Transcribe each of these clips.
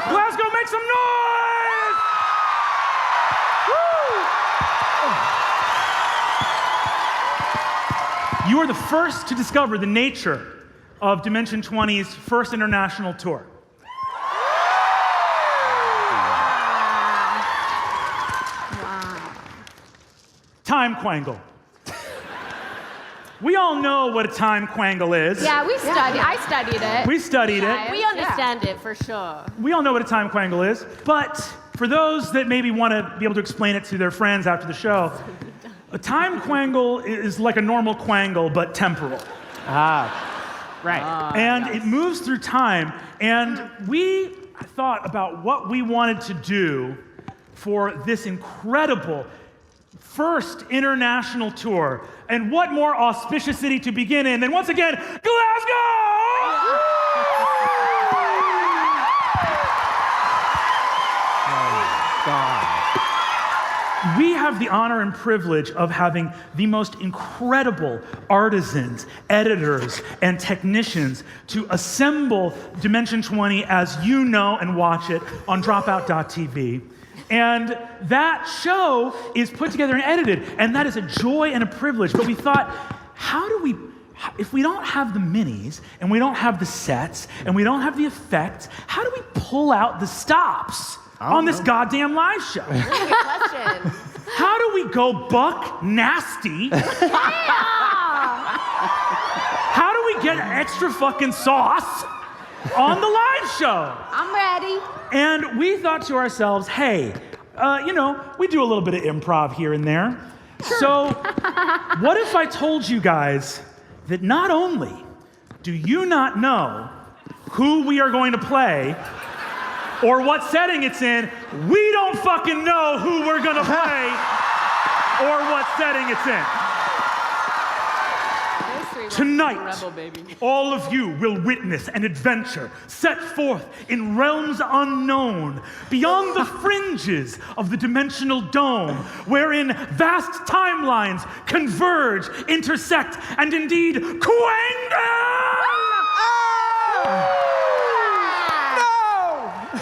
Glasgow, make some noise! Woo! You are the first to discover the nature of Dimension 20's first international tour. Wow. Time Quangle. We all know what a time Quangle is. Yeah, I studied it. We studied it. We understand it for sure. We all know what a time Quangle is, but for those that maybe want to be able to explain it to their friends after the show, a time Quangle is like a normal Quangle, but temporal. Right. And it moves through time, and we thought about what we wanted to do for this incredible first international tour. And what more auspicious city to begin in than, once again, Glasgow! We have the honor and privilege of having the most incredible artisans, editors, and technicians to assemble Dimension 20 as you know and watch it on dropout.tv. And that show is put together and edited, and that is a joy and a privilege. But we thought, if we don't have the minis, and we don't have the sets, and we don't have the effects, how do we pull out the stops on this goddamn live show? Really good question. How do we go buck nasty? How do we get extra fucking sauce on the live show? I'm ready. And we thought to ourselves, hey, we do a little bit of improv here and there. So what if I told you guys that not only do you not know who we are going to play or what setting it's in, we don't fucking know who we're going to play or what setting it's in. Tonight, all of you will witness an adventure set forth in realms unknown, beyond the fringes of the dimensional dome, wherein vast timelines converge, intersect, and indeed Quangle!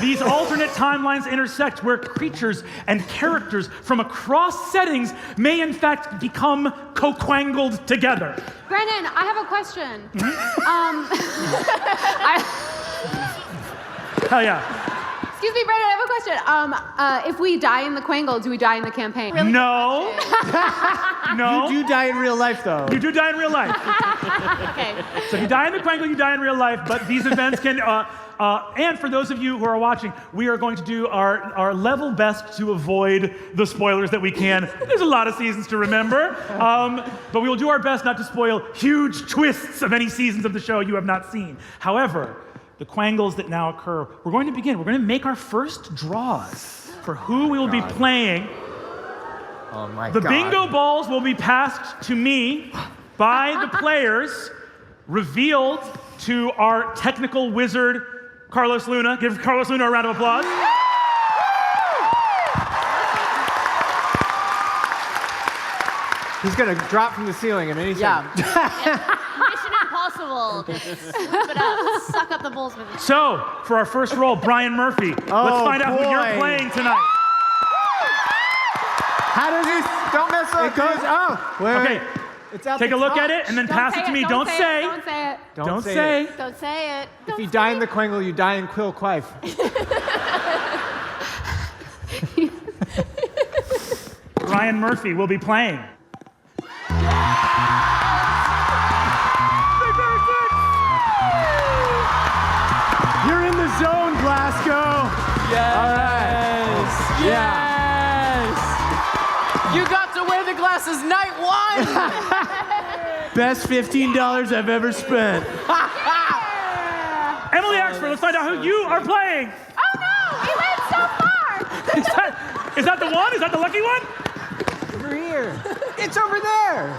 These alternate timelines intersect where creatures and characters from across settings may in fact become co-quangled together. Brennan, I have a question. Hell yeah. Excuse me, Brennan, I have a question. If we die in the Quangle, do we die in the campaign? Really No. No. You do die in real life, though. You do die in real life. Okay. So if you die in the Quangle, you die in real life, but these events can... and for those of you who are watching, we are going to do our level best to avoid the spoilers that we can. There's a lot of seasons to remember, but we will do our best not to spoil huge twists of any seasons of the show you have not seen. However, the Quangles that now occur, we're going to begin. We're going to make our first draws for who we will be playing. Oh my The God. bingo balls will be passed to me by the players, revealed to our technical wizard, Carlos Luna. Give Carlos Luna a round of applause. He's going to drop from the ceiling in any second. Mission Impossible. Swoop it up. Suck up the bulls with it. So, for our first roll, Brian Murphy. Let's find out who you're boy. playing tonight. How does this? Don't mess up. It goes. Oh, wait. Okay, It's out take the a look top. at it and then pass it to me. Don't say. Don't say it. Don't say. it. Don't say it. If you die in the Quangle, you die in Queal, Quife. Brian Murphy will be playing. You're in the zone, Glasgow. Yes. All right. Yes. You got to wear the glasses night one. Best $15 I've ever spent. Emily Axford, let's find out who you are playing. Oh no! He went so far! Is that the one? Is that the lucky one? Over here. It's over there.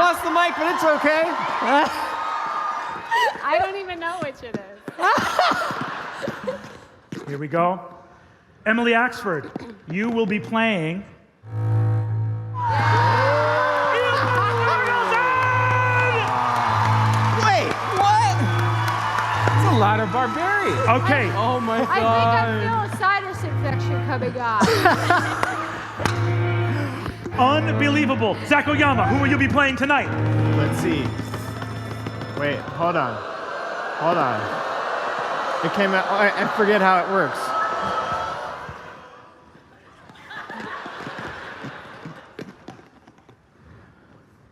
lost the mic, but it's okay. I don't even know which it is. Here we go. Emily Axford, you will be playing. Wait, what? It's a lot of barbarian. Okay. Oh my I think I feel a sinus infection coming on. Unbelievable. Zach Oyama, who will you be playing tonight? Let's see. Wait, hold on. Hold on. It came out. I forget how it works.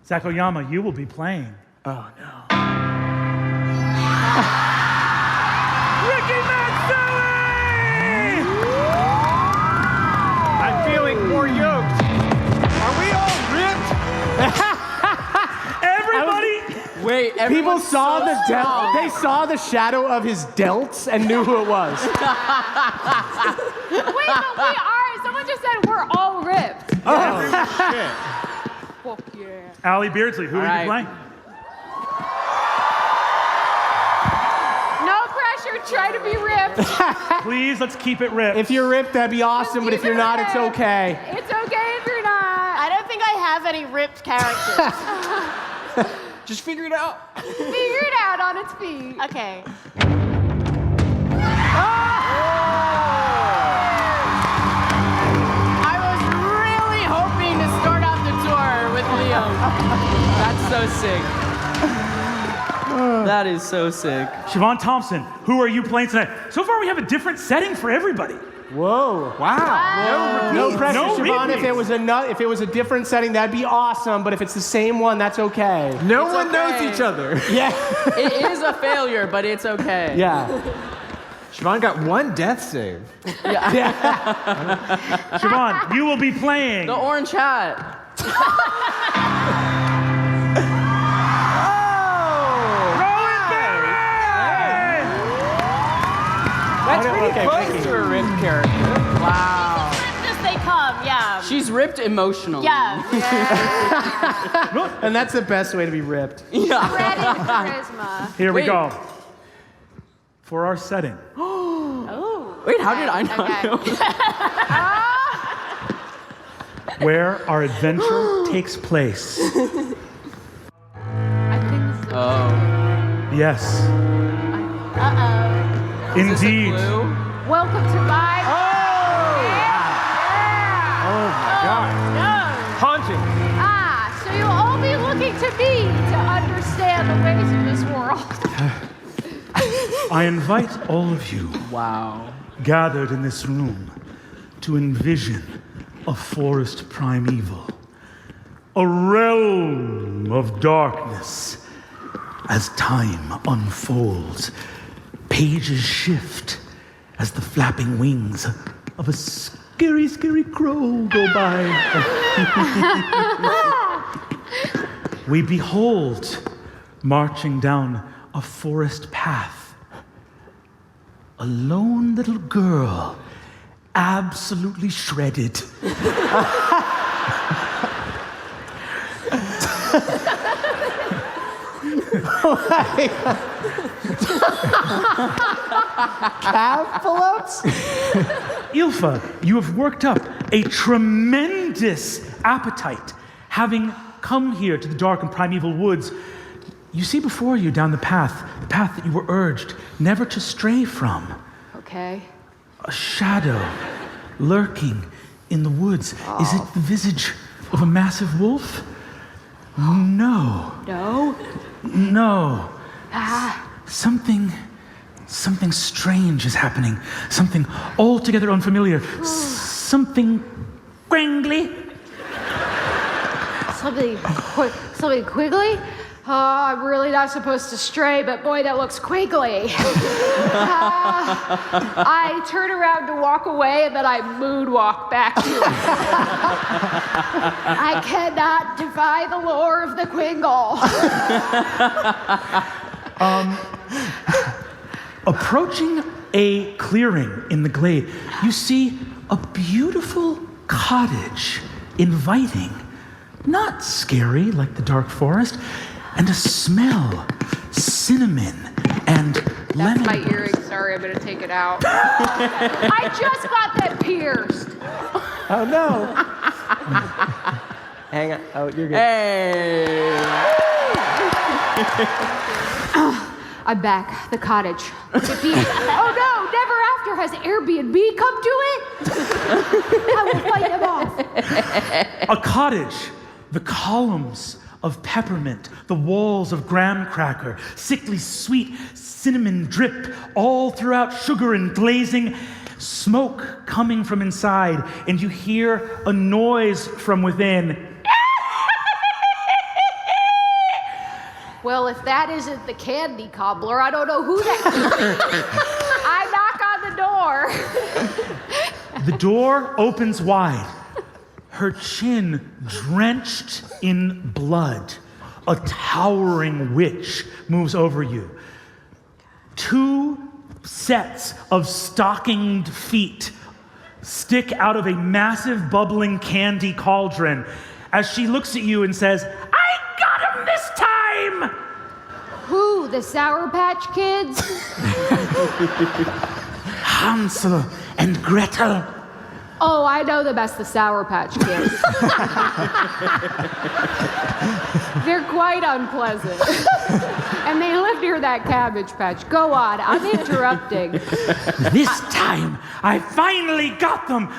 Zach Oyama, you will be playing. Oh no. Ricky Matsui! I'm feeling more yoked. Are we all ripped? Everybody! Wait, People everyone's saw so the strong. they saw the shadow of his delts and knew who it was. Wait, but we are. Someone just said we're all ripped. Shit. Fuck yeah. Allie Beardsley, who will you be playing? No pressure. Try to be ripped. Please, let's keep it ripped. If you're ripped, that'd be awesome, but if you're not, it's okay. It's okay if you're not. I don't think I have any ripped characters. Just figure it out. Figure it out on its feet. Okay. I was really hoping to start out the tour with Liam. That's so sick. That is so sick. Siobhan Thompson, who are you playing tonight? So far, we have a different setting for everybody. Whoa. Wow. No pressure, No Siobhan. repeats. If it was a different setting, that'd be awesome. But if it's the same one, that's okay. No one knows each other. Yeah. It is a failure, but it's okay. Yeah. Siobhan got one death save. Siobhan, you will be playing. The orange hat. That's pretty Okay, close thank you. to a ripped character. Wow. Ripped as they come, yeah. She's ripped emotionally. Yeah. And that's the best way to be ripped. Yeah. Ready charisma. Here we Wait. go. For our setting. Wait, how did I not know? Where our adventure takes place. I think this is Oh. Yes, Uh-oh. Is this a indeed. clue? welcome to my. Oh my god. No. Haunting. So you'll all be looking to me to understand the ways of this world. I invite all of you Wow. gathered in this room to envision a forest primeval, a realm of darkness. As time unfolds, pages shift as the flapping wings of a scary, scary crow go by. We behold, marching down a forest path, a lone little girl, absolutely shredded. Calf pull-ups? Ilfa, you have worked up a tremendous appetite, having come here to the dark and primeval woods. You see before you down the path that you were urged never to stray from. Okay. A shadow lurking in the woods. Is it the visage of a massive wolf? No. No. No. Something strange is happening. Something altogether unfamiliar. Something Quangly. Something quiggly? Oh, I'm really not supposed to stray, but boy, that looks quiggly. I turn around to walk away, and then I moonwalk back to it. I cannot defy the lore of the Quangle. Approaching a clearing in the glade, you see a beautiful cottage, inviting, not scary like the dark forest, and a smell, cinnamon and lemon. That's my earring. Sorry, I'm gonna take it out. I just got that pierced. Oh no. Hang on. Oh, you're good. Hey. I'm back. The cottage. Oh no! Never After has Airbnb. Come do it. I will fight them off. A cottage, the columns of peppermint, the walls of graham cracker, sickly sweet cinnamon drip all throughout sugar and glazing, smoke coming from inside, and you hear a noise from within. Well, if that isn't the candy cobbler, I don't know who that could be. I knock on the door. The door opens wide, her chin drenched in blood. A towering witch moves over you. 2 sets of stockinged feet stick out of a massive bubbling candy cauldron as she looks at you and says, "I got him this time!" Who? The Sour Patch Kids? Hansel and Gretel. Oh, I know them as the Sour Patch Kids. They're quite unpleasant. And they live near that Cabbage Patch. Go on, I'm interrupting. This time, I finally got them.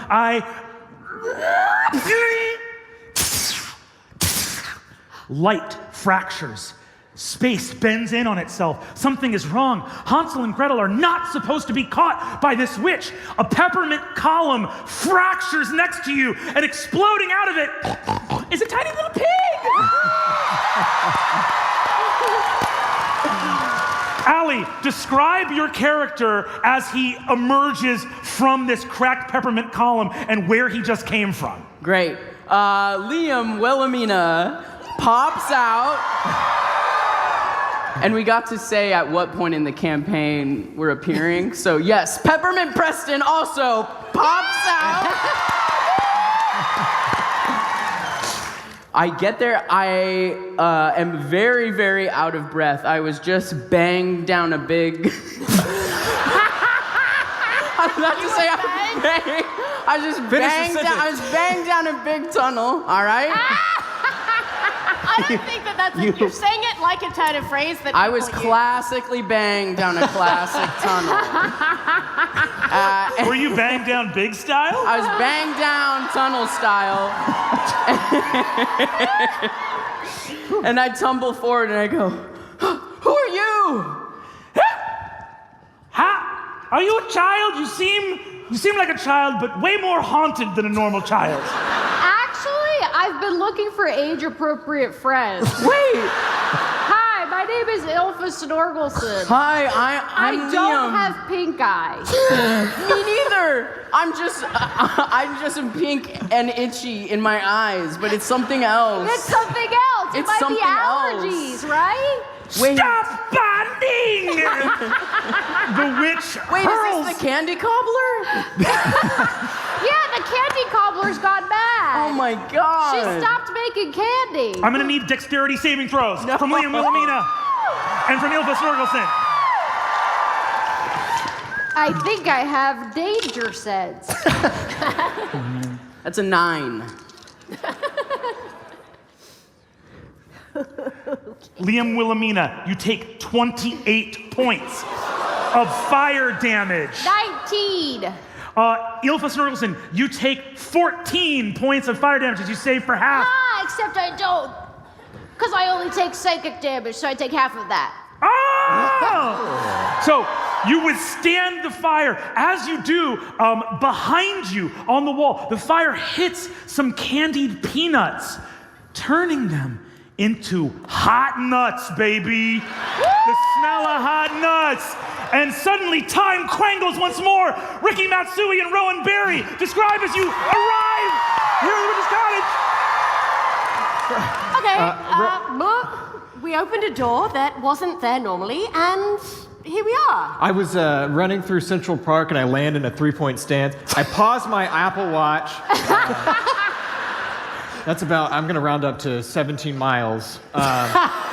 Light fractures. Space bends in on itself. Something is wrong. Hansel and Gretel are not supposed to be caught by this witch. A peppermint column fractures next to you, and exploding out of it is a tiny little pig. Allie, describe your character as he emerges from this cracked peppermint column and where he just came from. Great. Liam Wilhelmina pops out. And we got to say at what point in the campaign we're appearing. So yes, Peppermint Preston also pops out. I get there, I am very, very out of breath. I was just banged down a big... I was about to say I was banged down a big tunnel, all right? I don't think that's you're saying it like a kind of phrase that I was people classically banged down a classic tunnel. Were you banged down big style? I was banged down tunnel style. And I tumble forward and I go, "Who are you?" Ha! Are you a child? You seem like a child, but way more haunted than a normal child. Actually, I've been looking for age-appropriate friends. Wait. Hi, my name is Ilfa Snorgelson. Hi, I I'm don't Liam. have pink eye. Me neither. I'm just pink and itchy in my eyes, but it's something else. It's something else. It It's might be something allergies, else. right? Wait. Stop bonding! The witch Wait, hurls. is this the candy cobbler? Yeah, the candy cobbler's gone mad. Oh my god. She stopped making candy. I'm gonna need dexterity saving throws from Liam Wilhelmina and from Ilva Snorgelson. I think I have danger sense. That's a 9. Liam Wilhelmina, you take 28 points of fire damage. 19. Ilfa Snorgelson, you take 14 points of fire damage as you save for half. Ah, except I don't. Because I only take psychic damage, so I take half of that. Oh! So you withstand the fire. As you do, behind you on the wall, the fire hits some candied peanuts, turning them into hot nuts, baby. The smell of hot nuts. And suddenly time quangles once more. Ricky Matsui and Rowan Berry describe as you arrive here at the witch's cottage. Okay, look, we opened a door that wasn't there normally, and here we are. I was running through Central Park and I land in a 3-point stance. I paused my Apple Watch. That's about, I'm going to round up to 17 miles. Yeah.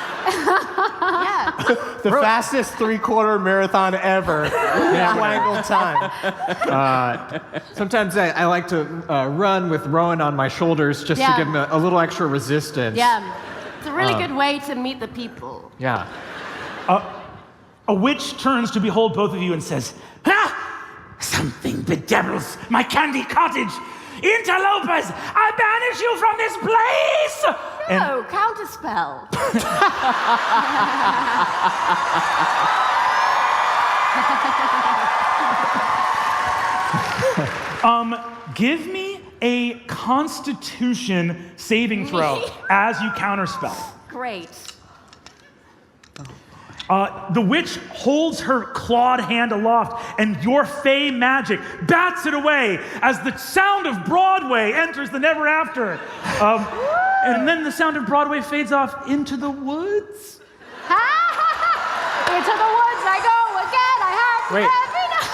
The fastest 3/4 marathon ever in Quangle time. Sometimes I like to run with Rowan on my shoulders just to Yeah. give him a little extra resistance. Yeah. It's a really good way to meet the people. Yeah. A witch turns to behold both of you and says, "Ha! Something bedevils my candy cottage. Interlopers, I banish you from this place!" No, counterspell. Give me a Constitution saving throw as you counterspell. Great. The witch holds her clawed hand aloft, and your fey magic bats it away as the sound of Broadway enters the Never After. And then the sound of Broadway fades off into the woods. Into the woods I go again. I have Wait. every night.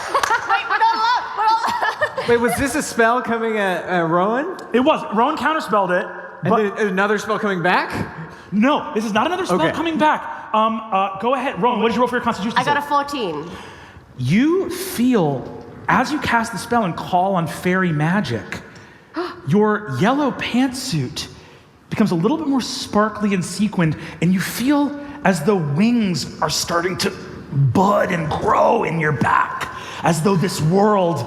Wait, we're not allowed. Wait, was this a spell coming at Rowan? It was. Rowan counterspelled it. And But then another spell coming back? no, this is not another spell Okay. coming back. Go ahead. Rowan, what did you roll for your Constitution I got a save? 14. You feel, as you cast the spell and call on fairy magic, your yellow pantsuit becomes a little bit more sparkly and sequined, and you feel as though wings are starting to bud and grow in your back, as though this world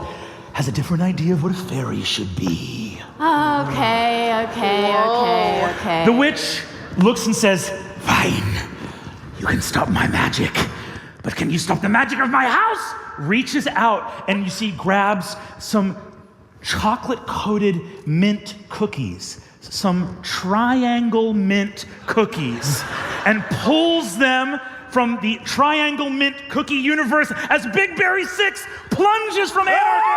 has a different idea of what a fairy should be. Okay. The witch looks and says, "Fine, you can stop my magic, but can you stop the magic of my house?" Reaches out and you see grabs some chocolate-coated mint cookies, some triangle mint cookies, and pulls them from the triangle mint cookie universe as Big Berry 6 plunges from anarchy.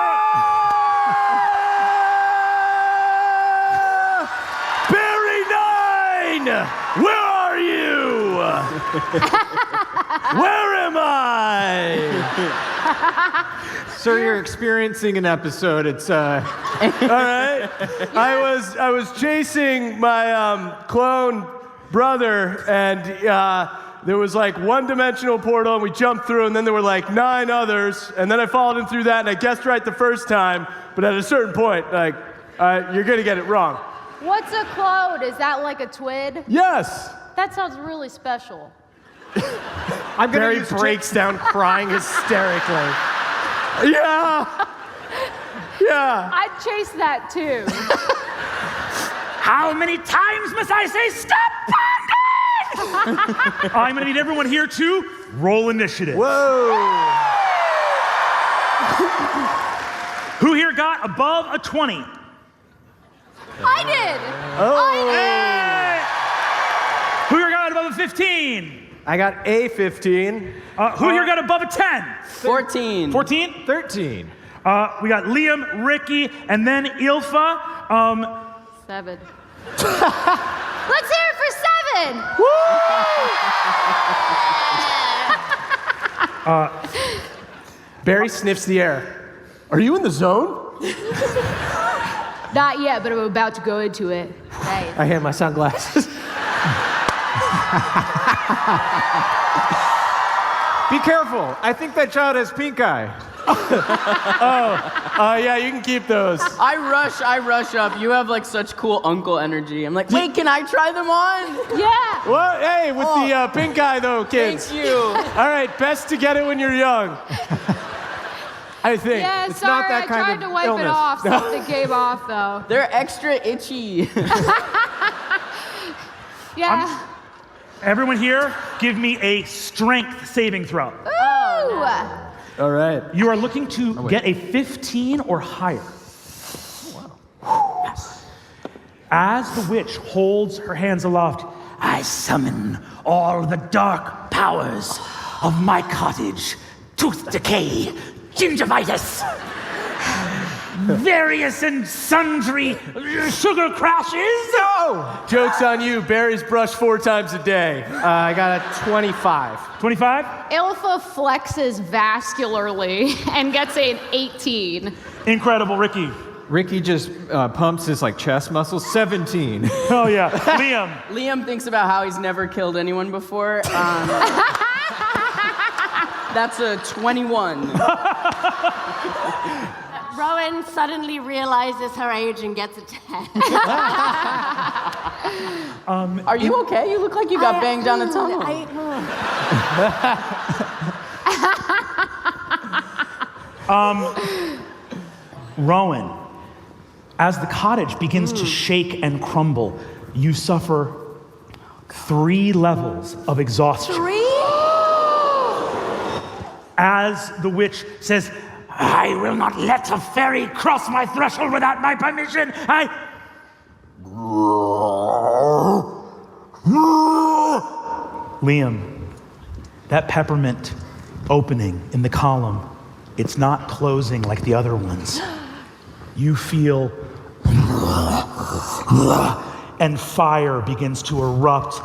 Barry 9! Where are you? Where am I? Sir, you're experiencing an episode. It's, All right. I was chasing my clone brother, and there was like one-dimensional portal, and we jumped through, and then there were like 9 others, and then I followed him through that, and I guessed right the first time, but at a certain point, like, you're gonna get it wrong. What's a clone? Is that like a twin? Yes. That sounds really special. I'm going to Barry use breaks down crying hysterically. Yeah. Yeah. I'd chase that too. How many times must I say stop pounding? I'm gonna need everyone here to roll initiative. Whoa. Who here got above a 20? I did. Hey! Who here got above a 15? I got a 15. Who here got above a 10? 14. 14? 13. We got Liam, Ricky, and then Ilfa. 7. Let's hear it for 7. Barry sniffs the air. Are you in the zone? Not yet, but I'm about to go into it. Right. I hand my sunglasses. Be careful. I think that child has pink eye. Yeah, you can keep those. I rush up. You have like such cool uncle energy. I'm like, wait, can I try them on? Yeah. What? Hey, with the pink eye though, kids. Thank you. All right, best to get it when you're young. I think. Yeah, It's sorry, not that I kind tried of to wipe it illness. off. Something came off though. They're extra itchy. Yeah. Everyone here, give me a strength saving throw. Ooh. All right. You are looking to get a 15 or higher. Yes. As the witch holds her hands aloft, I summon all the dark powers of my cottage. Tooth decay, gingivitis, various and sundry sugar crashes. No! Joke's on you. Barry's brushed 4 times a day. I got a 25. 25? Ilfa flexes vascularly and gets an 18. Incredible, Ricky. Ricky just pumps his like chest muscles. 17. Oh yeah, Liam. Liam thinks about how he's never killed anyone before. That's a 21. Rowan suddenly realizes her age and gets a 10. Are you okay? You look like you got banged down a tunnel. Rowan, as the cottage begins to shake and crumble, you suffer 3 levels of exhaustion. 3? As the witch says, I will not let a fairy cross my threshold without my permission. Liam, that peppermint opening in the column, it's not closing like the other ones. You feel, and fire begins to erupt.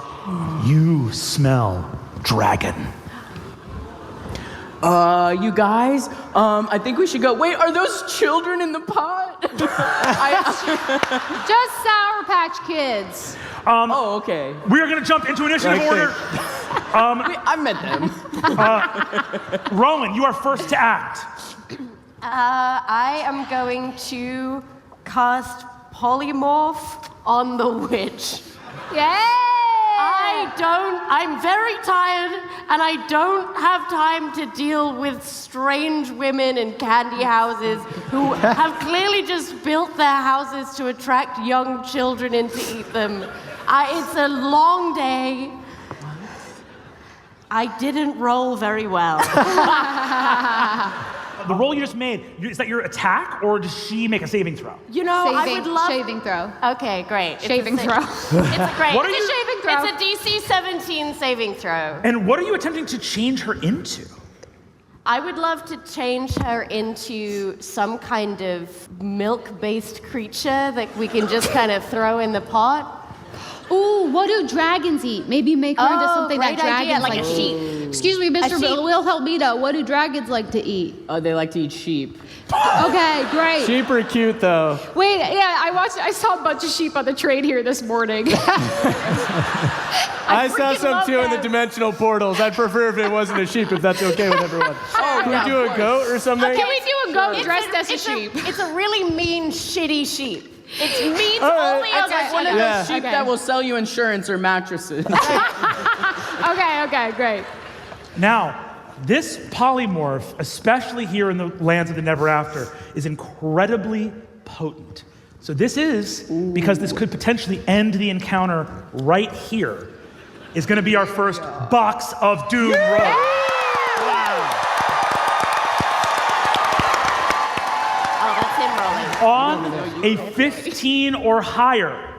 You smell dragon. You guys, I think we should go. Wait, are those children in the pot? Just Sour Patch Kids. Oh, okay. We are going to jump into initiative order. Wait, I met them. Rowan, you are first to act. I am going to cast Polymorph on the witch. Yay! I'm very tired, and I don't have time to deal with strange women in candy houses who have clearly just built their houses to attract young children in to eat them. It's a long day. I didn't roll very well. The roll you just made, is that your attack, or does she make a saving throw? You know, I would love... Shaving throw. Okay, great. Shaving throw. It's a great... What are It's you- a shaving throw. It's a DC 17 saving throw. And what are you attempting to change her into? I would love to change her into some kind of milk-based creature that we can just kind of throw in the pot. Ooh, what do dragons eat? Maybe make her into something that great idea, dragons like a to sheep. eat. Excuse me, Mr. sheep. Will help me though. What do dragons like to eat? They like to eat sheep. Okay, great. Sheep are cute, though. Wait, yeah, I saw a bunch of sheep on the train here this morning. I saw freaking some love too in the them. dimensional portals. I'd prefer if it wasn't a sheep, if that's okay with everyone. Can we do a goat or something? Can we do a goat It's dressed as a sheep? It's a really mean, shitty sheep. It's mean to All right. only It's other like one of sheep. Yeah. those sheep Okay. that will sell you insurance or mattresses. Okay, great. Now, this polymorph, especially here in the lands of the neverafter, is incredibly potent. So this is, because this could potentially end the encounter right here, is going to be our first box of doom roll. Oh, that's him rolling. On a 15 or higher,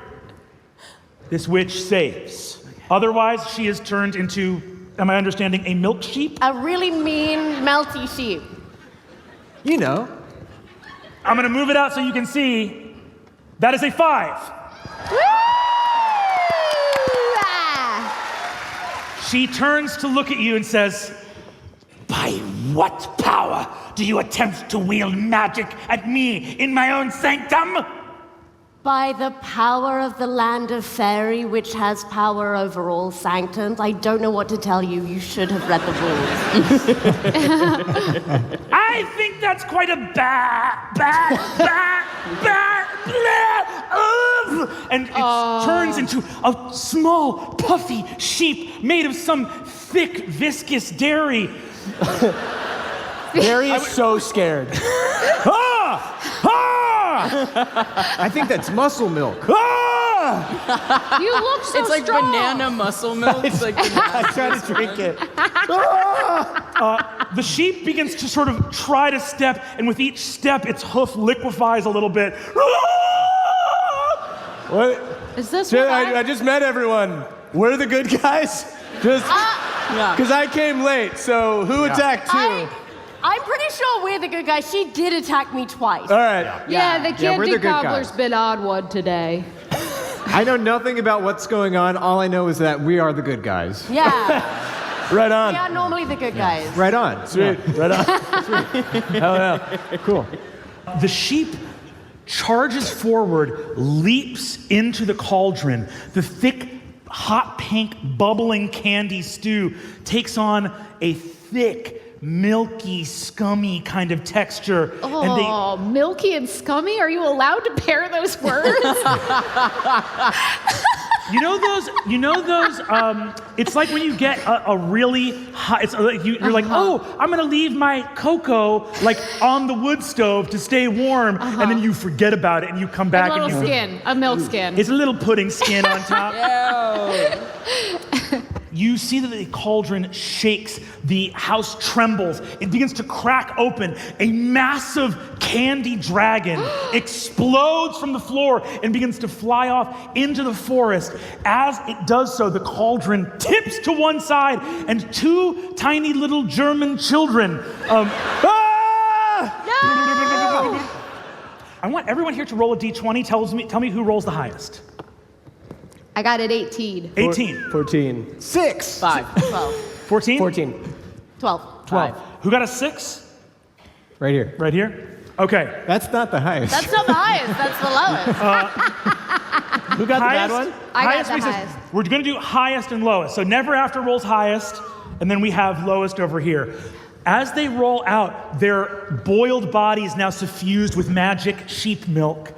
this witch saves. Otherwise, she is turned into, am I understanding, a milk sheep? A really mean, melty sheep. You know. I'm going to move it out so you can see. That is a 5. She turns to look at you and says, by what power do you attempt to wield magic at me in my own sanctum? By the power of the land of fairy, which has power over all sanctums. I don't know what to tell you. You should have read the rules. I think that's quite a and it turns into a small, puffy sheep made of some thick, viscous dairy. Gary is so scared. I think that's muscle milk. You look so It's like strong. banana muscle milk. It's like I try to drink it. The sheep begins to sort of try to step, and with each step, its hoof liquefies a little bit. What? Is this Shit, what I just met everyone. We're the good guys? Just yeah. because I came late, so who attacked who? I'm pretty sure we're the good guys. She did attack me twice. All right. Yeah, the we're candy the good cobbler's guys. been on one today. I know nothing about what's going on. All I know is that we are the good guys. Yeah, Right on. we are normally the good guys. Right on. Sweet. Right on. Hell yeah. Cool. The sheep charges forward, leaps into the cauldron. The thick, hot pink, bubbling candy stew takes on a thick, milky, scummy kind of texture. Oh, milky and scummy? Are you allowed to pair those words? You know those, it's like when you get a really hot, it's like you're like, oh, I'm gonna leave my cocoa like on the wood stove to stay warm, and then you forget about it and you come back A little and you, skin, a milk skin. it's a little pudding skin on top. Ew. You see that the cauldron shakes, the house trembles, it begins to crack open. A massive candy dragon explodes from the floor and begins to fly off into the forest. As it does so, the cauldron tips to one side and two tiny little German children. I want everyone here to roll a d20. Tell me who rolls the highest. I got it 18. 18. 14. 6. 5. 12. 14? 14. 12. 12. Who got a 6? Right here. Right here? Okay. That's not the highest. That's not the highest, that's the lowest. Who got the bad one? I got the means highest. We're going to do highest and lowest. So never after rolls highest, and then we have lowest over here. As they roll out, their boiled bodies now suffused with magic sheep milk.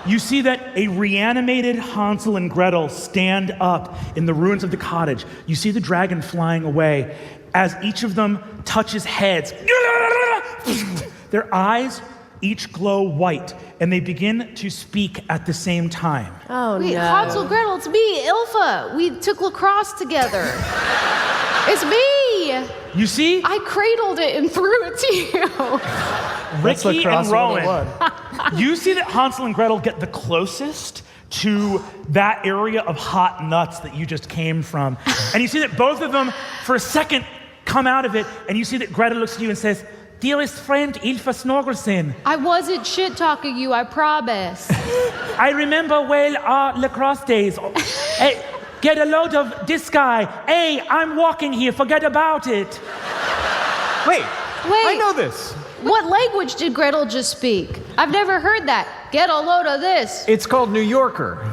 You see that a reanimated Hansel and Gretel stand up in the ruins of the cottage. You see the dragon flying away as each of them touches heads. Their eyes each glow white, and they begin to speak at the same time. Oh, Wait, no. Hansel, Gretel, it's me, Ilfa. We took lacrosse together. It's me. You see, I cradled it and threw it to you. That's Ricky and lacrosse Rowan, 101. you see that Hansel and Gretel get the closest to that area of hot nuts that you just came from. And you see that both of them, for a second, come out of it, and you see that Gretel looks at you and says, "Dearest friend, Ilfa Snorkelsen, I wasn't shit-talking you, I promise. I remember well our lacrosse days. Hey, get a load of this guy. Hey, I'm walking here, forget about it." Wait, Wait. I know this. What language did Gretel just speak? I've never heard that. Get a load of this. It's called New Yorker.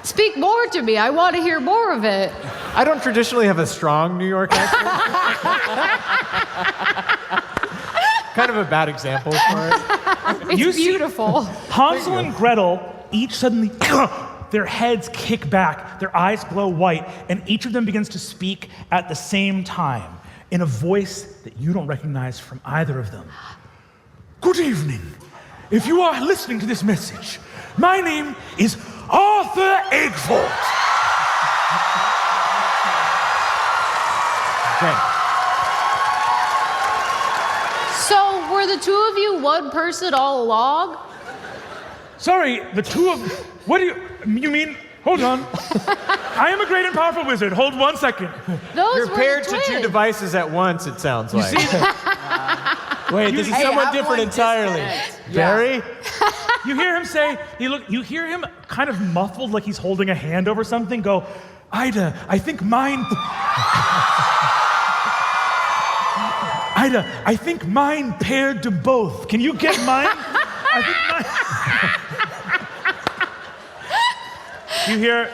Speak more to me. I want to hear more of it. I don't traditionally have a strong New York accent. Kind of a bad example for it. It's You see- beautiful. Hansel and Gretel each suddenly, their heads kick back, their eyes glow white, and each of them begins to speak at the same time in a voice that you don't recognize from either of them. "Good evening. If you are listening to this message, my name is Arthur Eggfort." Okay. So, were the two of you one person all along? Sorry, the two of, what do you mean? Hold on. I am a great and powerful wizard. Hold 1 second. Those You're were paired the to two twins. devices at once, it sounds You like. see, Wait, this is Hey, someone have different one entirely. disconnect. Yeah. Barry? you hear him say, you hear him kind of muffled like he's holding a hand over something, go, "Ida, I think mine paired to both. Can you get mine? I think mine." You hear,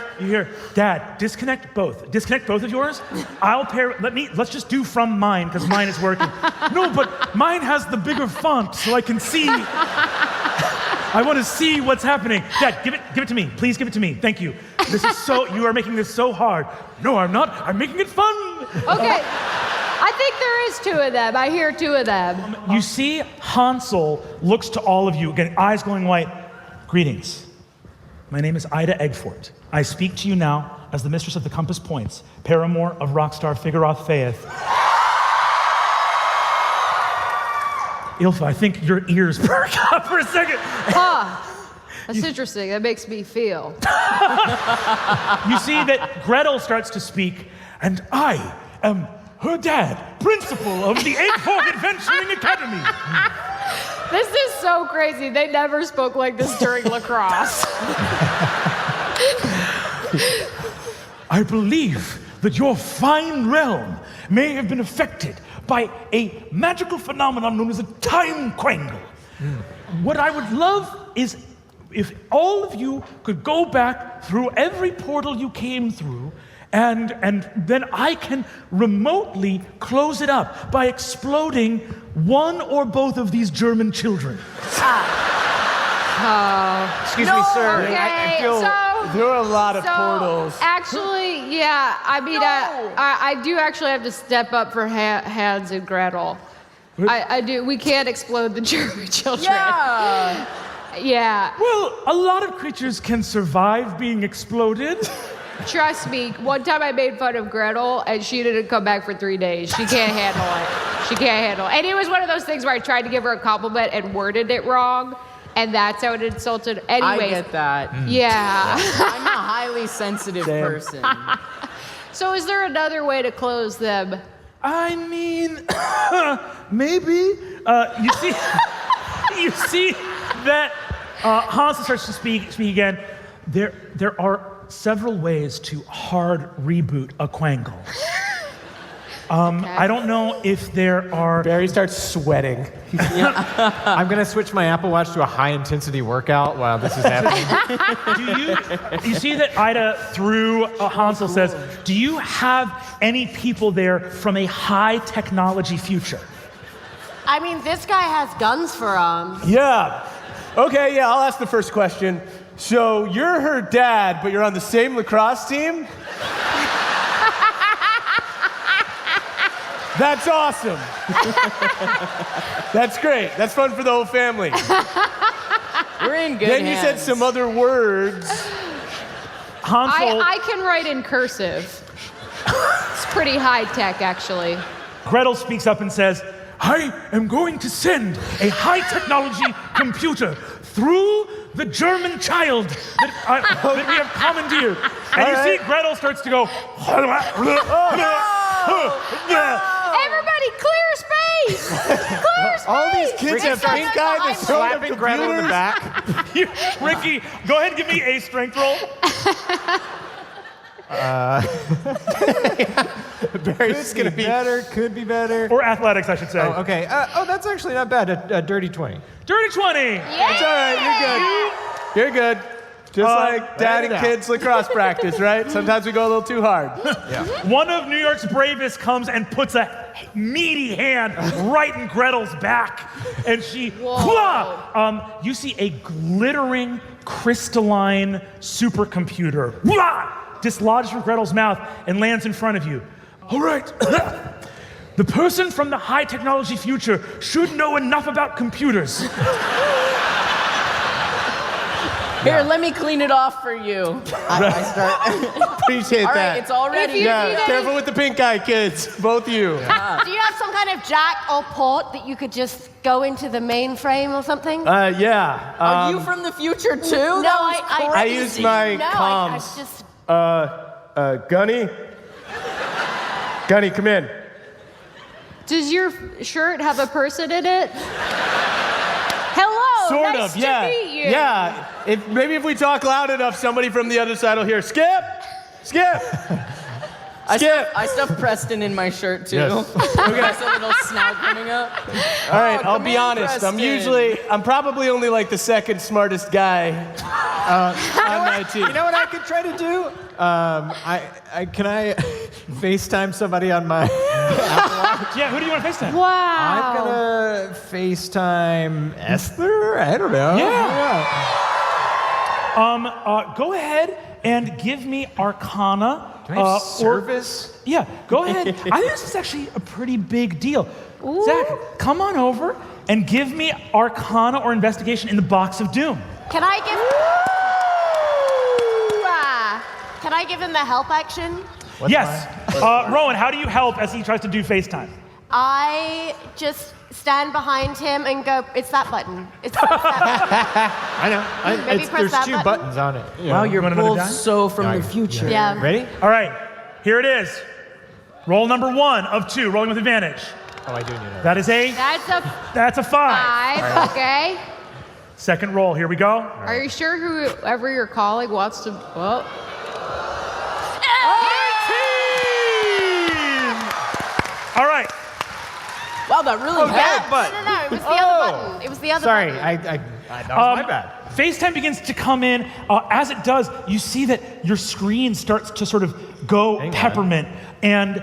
"Dad, disconnect both. Disconnect both of yours. I'll pair, let's just do from mine, because mine is working." "No, but mine has the bigger font so I can see. I want to see what's happening. Dad, give it to me. Please give it to me. Thank you. You are making this so hard." "No, I'm not. I'm making it fun." Okay. I think there is two of them. I hear two of them. You see Hansel looks to all of you, again, eyes glowing white. "Greetings. My name is Ida Eggfort. I speak to you now as the mistress of the Compass Points, paramour of rockstar Figurath Faeth." Ilfa, I think your ears perk up for a second. That's interesting. That makes me feel. You see that Gretel starts to speak, "And I am her dad, principal of the Eggfort Adventuring Academy." This is so crazy. They never spoke like this during lacrosse. "I believe that your fine realm may have been affected by a magical phenomenon known as a time quangle. What I would love is if all of you could go back through every portal you came through, and then I can remotely close it up by exploding one or both of these German children. Excuse me, sir. Okay, I feel there are a lot of portals. Actually, yeah, I mean, I do actually have to step up for Hans and Gretel. I do. We can't explode the German children. Yeah. Yeah. Well, a lot of creatures can survive being exploded. Trust me, one time I made fun of Gretel and she didn't come back for 3 days. She can't handle it. She can't handle it. And it was one of those things where I tried to give her a compliment and worded it wrong, and that's how it insulted. Anyways, I get that. yeah. I'm a highly sensitive person. So is there another way to close them? I mean, maybe. You see that Hans starts to speak again. There are several ways to hard reboot a Quangle. I don't know if there are. Barry starts sweating. I'm gonna switch my Apple Watch to a high-intensity workout while this is happening. You see that Ida through Hansel says, do you have any people there from a high technology future? I mean, this guy has guns for arms. Yeah. Okay, yeah, I'll ask the first question. So you're her dad, but you're on the same lacrosse team? That's awesome. That's great. That's fun for the whole family. We're in good Then you said hands. some other words. Hansel, I can write in cursive. It's pretty high tech, actually. Gretel speaks up and says, I am going to send a high technology computer through the German child that we have commandeered. And you see Gretel starts to go, Everybody, clear space! Clear space! All these kids have pink eye that don't have Slapping Gretel in the computers. back. Ricky, go ahead and give me a strength roll. Barry's gonna be Could be better. Or athletics, I should say. Oh, okay. That's actually not bad. A dirty 20. Dirty 20. It's all right. You're good. You're good. Just like dad and kids lacrosse practice, right? Sometimes we go a little too hard. One of New York's bravest comes and puts a meaty hand right in Gretel's back. And she, you see a glittering, crystalline supercomputer dislodged from Gretel's mouth and lands in front of you. All right. The person from the high technology future should know enough about computers. Here, let me clean it off for you. I start. Appreciate All that. right, it's all ready. Yeah, careful with the pink eye, kids. Both of you. Do you have some kind of jack or port that you could just go into the mainframe or something? Yeah. Are you from the future too? No, I use my no, comms. I just. Gunny? Gunny, come in. Does your shirt have a person in it? Hello, Sort nice of, yeah. to meet you. Yeah. Maybe if we talk loud enough, somebody from the other side will hear, Skip! Skip! Skip! I stuffed Preston in my shirt too. Yes. Okay. Has a little snout coming up. All right, I'll come be on, honest. Preston. I'm probably only like the second smartest guy on my team. You know what I could try to do? Can I FaceTime somebody on my Apple Watch? Yeah, who do you want to FaceTime? Wow. I'm gonna FaceTime Esther? I don't know. Yeah. Go ahead and give me Arcana. Do I have service? Yeah, go ahead. I think this is actually a pretty big deal. Zach, come on over and give me Arcana or Investigation in the box of doom. Can I give him the help action? Yes. Rowan, how do you help as he tries to do FaceTime? I just stand behind him and go, it's that button. It's that I know. Maybe press There's that two button. buttons on it. Wow, you're want another both die? so from the future. Yeah. Ready? All right, here it is. Roll number 1 of 2, rolling with advantage. Oh, I do need it. That is a That's a 5. 5, okay. Second roll, here we go. Are you sure whoever you're calling wants to, well. All right. Wow, that really helped. No, it was the other button. It was the other Sorry, button. that was my bad. FaceTime begins to come in. As it does, you see that your screen starts to sort of go peppermint. And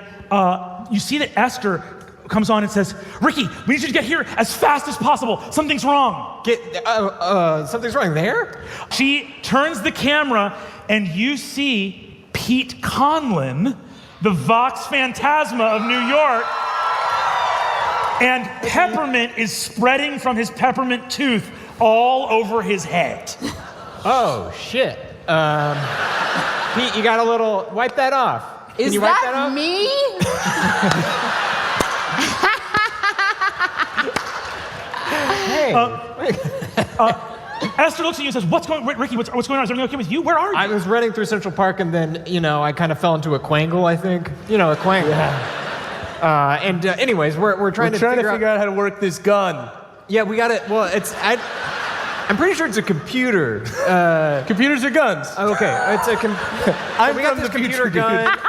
you see that Esther comes on and says, Ricky, we need you to get here as fast as possible. Something's wrong. Something's wrong there? She turns the camera and you see Pete Conlon, the Vox Phantasma of New York. And peppermint is spreading from his peppermint tooth all over his head. Oh, shit. Pete, you got a little... Wipe that off. Is Can you wipe that off? me? Esther looks at you and says, Ricky, what's going on? Is everything okay with you? Where are you? I was running through Central Park and then, I kind of fell into a Quangle, I think. A Quangle. Yeah. Anyways, we're trying to figure out how to work this gun. Yeah, we got it. Well, I'm pretty sure it's a computer. Computers are guns. Okay, it's a I'm we got from this the future, computer gun. dude.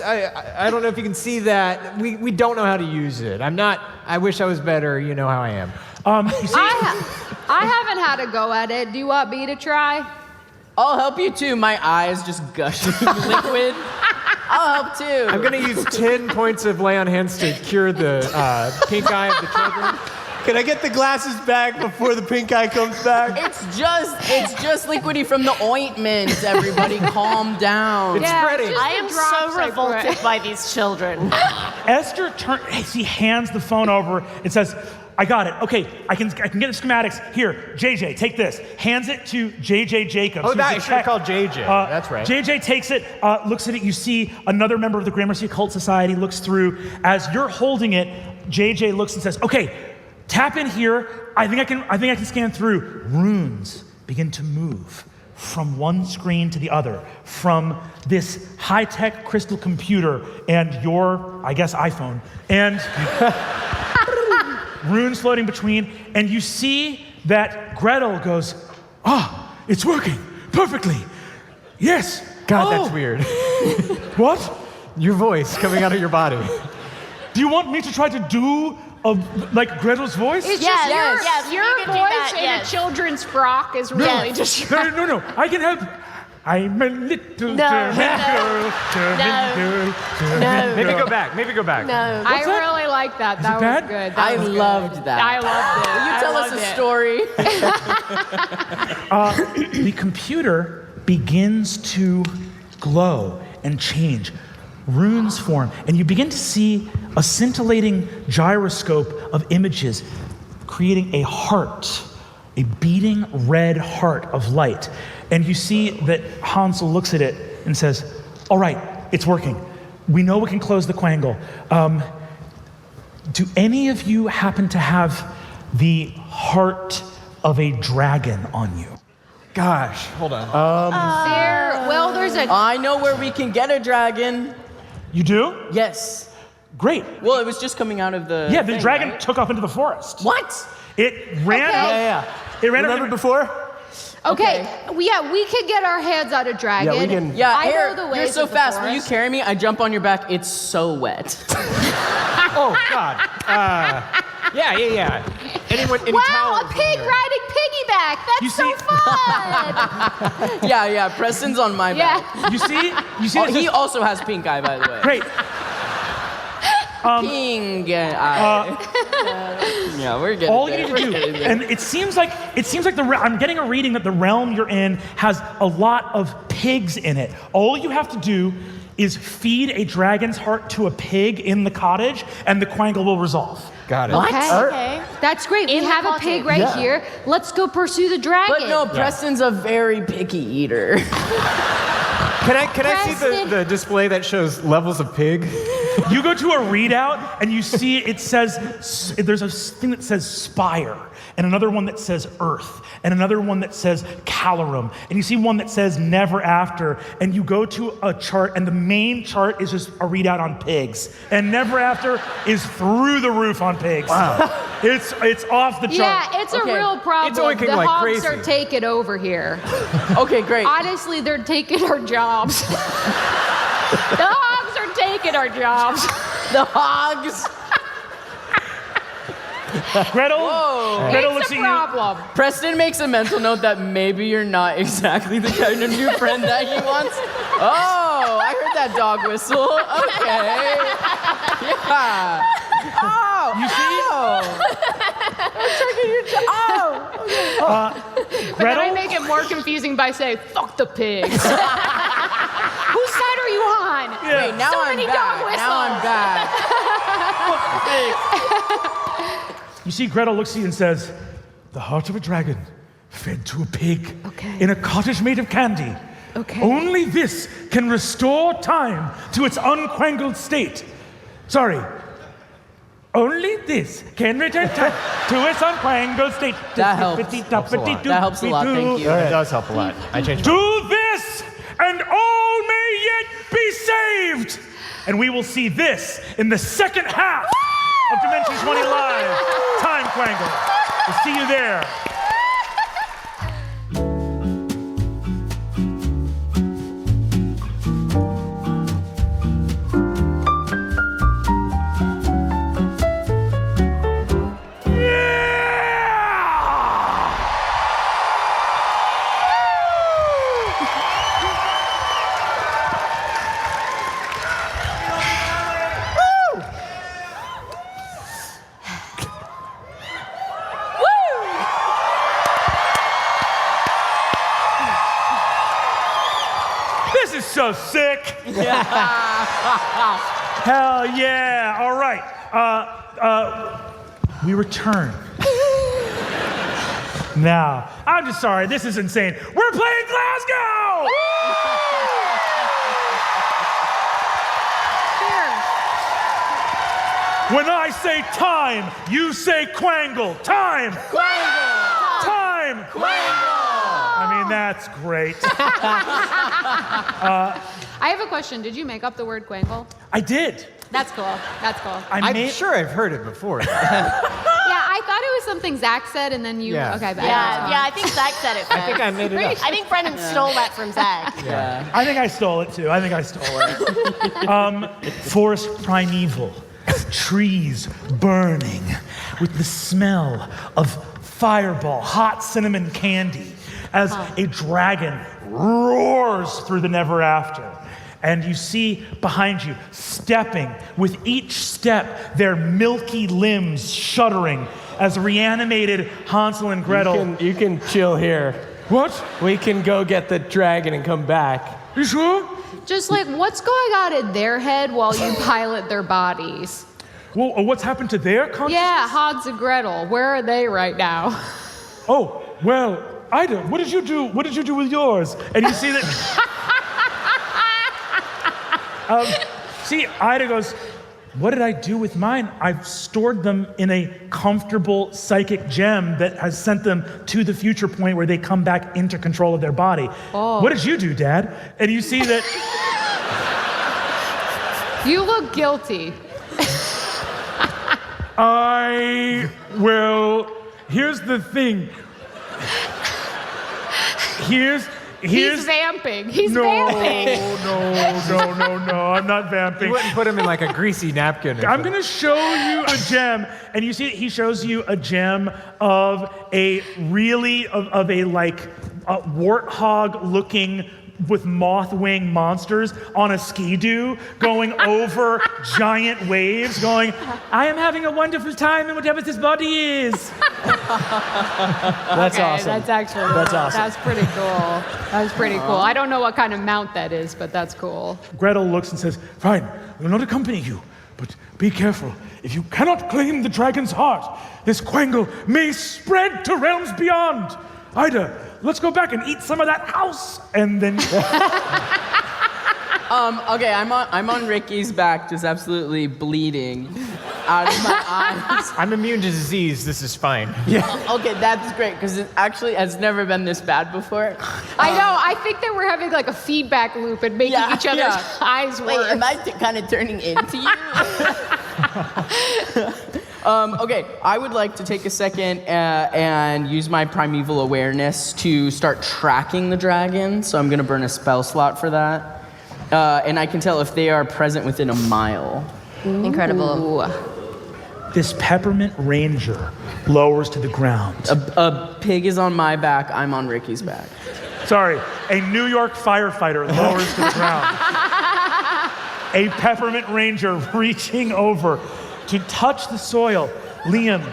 I don't know if you can see that. We don't know how to use it. I wish I was better. You know how I am. You see, I haven't had a go at it. Do you want me to try? I'll help you too. My eyes just gushing liquid. I'll help too. I'm gonna use 10 points of lay on hands to cure the pink eye of the children. Can I get the glasses back before the pink eye comes back? It's just liquidy from the ointment. Everybody, calm down. It's spreading. I am so revolted by these children. Esther she hands the phone over and says, I got it. Okay, I can get the schematics. Here, JJ, take this. Hands it to JJ Jacobs. Oh, who's that the I should tech. call JJ. That's right. JJ takes it, looks at it. You see another member of the Gramercy Occult Society looks through. As you're holding it, JJ looks and says, okay, tap in here. I think I can scan through. Runes begin to move from one screen to the other, from this high-tech crystal computer and your, I guess, iPhone, and runes floating between, and you see that Gretel goes, it's working perfectly. Yes. God, that's weird. What? Your voice coming out of your body. Do you want me to try to do like Gretel's voice? It's Yes, just your you can do voice that, in yes. a children's frock is really just. No, I can help. I'm a little No, German no. girl. No. Maybe go back. No. I really like that. That it was bad? good. That I was good. loved that. I loved it. You tell us a story. The computer begins to glow and change. Runes form, and you begin to see a scintillating gyroscope of images creating a heart, a beating red heart of light. And you see that Hansel looks at it and says, all right, it's working. We know we can close the Quangle. Do any of you happen to have the heart of a dragon on you? Gosh, hold on. There's a. I know where we can get a dragon. You do? Yes. Great. Well, it was just coming out of the. Yeah, the thing, dragon right? took off into the forest. What? It ran. Okay. It ran. Remember before? Okay, we could get our hands on a dragon. Yeah, we can- Yeah, I Eric, know the ways you're so of the fast. Will you forest. carry me? I jump on your back. It's so wet. Oh, God. Yeah. Any Wow, towels a in pig here? riding piggyback. That's You so see- fun. yeah. Preston's on my back. Yeah. You see? Oh, This he is- also has pink eye, by the way. Great. Pink eye. Yeah, we're getting All you there. need to do, and it seems like I'm getting a reading that the realm you're in has a lot of pigs in it. All you have to do is feed a dragon's heart to a pig in the cottage, and the Quangle will resolve. Got it. Okay. That's great. We In the have a cottage. pig right here. Let's go pursue the dragon. But no, Preston's a very picky eater. Can I see Preston. the display that shows levels of pig? You go to a readout and you see it says, there's a thing that says Spire, and another one that says Earth, and another one that says Calorum, and you see one that says Never After, and you go to a chart, and the main chart is just a readout on pigs, and Never After is through the roof on pigs. Wow. It's off the chart. Yeah, it's Okay. a real problem. It's oinking the like hogs crazy. are taking over here. Okay, great. Honestly, they're taking our jobs. The hogs are taking our jobs. The hogs. Gretel It's looks a at you. problem. Preston makes a mental note that maybe you're not exactly the kind of new friend that he wants. Oh, I heard that dog whistle. Okay. Yeah. Oh, You see? But then I Gretel? make it more confusing by saying, fuck the pigs. Whose side are you on? Wait, now So I'm many back. dog whistles. Now I'm back. You see, Gretel looks at you and says, the heart of a dragon fed to a pig Okay. in a cottage made of candy. Okay. Only this can restore time to its unquangled state. Sorry. Only this can return time to its unquangled state. That helps. That helps a lot, thank you. It does help a lot. I changed my Do this, and all may yet be saved. And we will see this in the second half of Dimension 20 Live. Time Quangle. We'll see you there. This is so sick. Hell yeah. All right. We return. Now, I'm just sorry. This is insane. We're playing Glasgow! When I say time, you say Quangle. Time! Quangle! Time! Quangle! I mean, that's great. I have a question. Did you make up the word Quangle? I did. That's cool. That's cool. I I'm made sure I've heard it before. Yeah, I thought it was something Zach said, and then you. Yeah. Okay, but Yeah, I think Zach said it. I think I made it up. I think Brendan stole that from Zach. Yeah. I think I stole it too. I think I stole it. Forest primeval, trees burning with the smell of fireball, hot cinnamon candy, as a dragon roars through the never after. And you see behind you, stepping with each step, their milky limbs shuddering as reanimated Hansel and Gretel. You can chill here. What? We can go get the dragon and come back. You sure? Just like, what's going on in their head while you pilot their bodies? Well, what's happened to their consciousness? Yeah, Hans and Gretel. Where are they right now? Oh, well, Ida, what did you do? What did you do with yours? And you see that. See, Ida goes, what did I do with mine? I've stored them in a comfortable psychic gem that has sent them to the future point where they come back into control of their body. Oh. What did you do, Dad? And you see that. You look guilty. Here's the thing. He's vamping. He's no, vamping. no, I'm not vamping. You wouldn't put him in like a greasy napkin. I'm gonna show you a gem, and you see he shows you a gem of a warthog-looking with moth wing monsters on a ski-doo going over giant waves going, I am having a wonderful time in whatever this body is. That's Okay, awesome. That's actually That's awesome. That's pretty cool. That's pretty cool. I don't know what kind of mount that is, but that's cool. Gretel looks and says, fine, we'll not accompany you, but be careful. If you cannot claim the dragon's heart, this Quangle may spread to realms beyond. Ida, let's go back and eat some of that house. And then Okay, I'm on Ricky's back, just absolutely bleeding out of my eyes. I'm immune to disease. This is fine. Okay, that's great, because it actually has never been this bad before. I know. I think that we're having like a feedback loop and making Yeah, each other's yeah. eyes Wait, worse. am I kind of turning into you? Okay, I would like to take a second and use my primeval awareness to start tracking the dragon. So I'm going to burn a spell slot for that. And I can tell if they are present within a mile. Incredible. Ooh. this peppermint ranger lowers to the ground. A pig is on my back. I'm on Ricky's back. Sorry, a New York firefighter lowers to the ground. A peppermint ranger reaching over to touch the soil. Liam.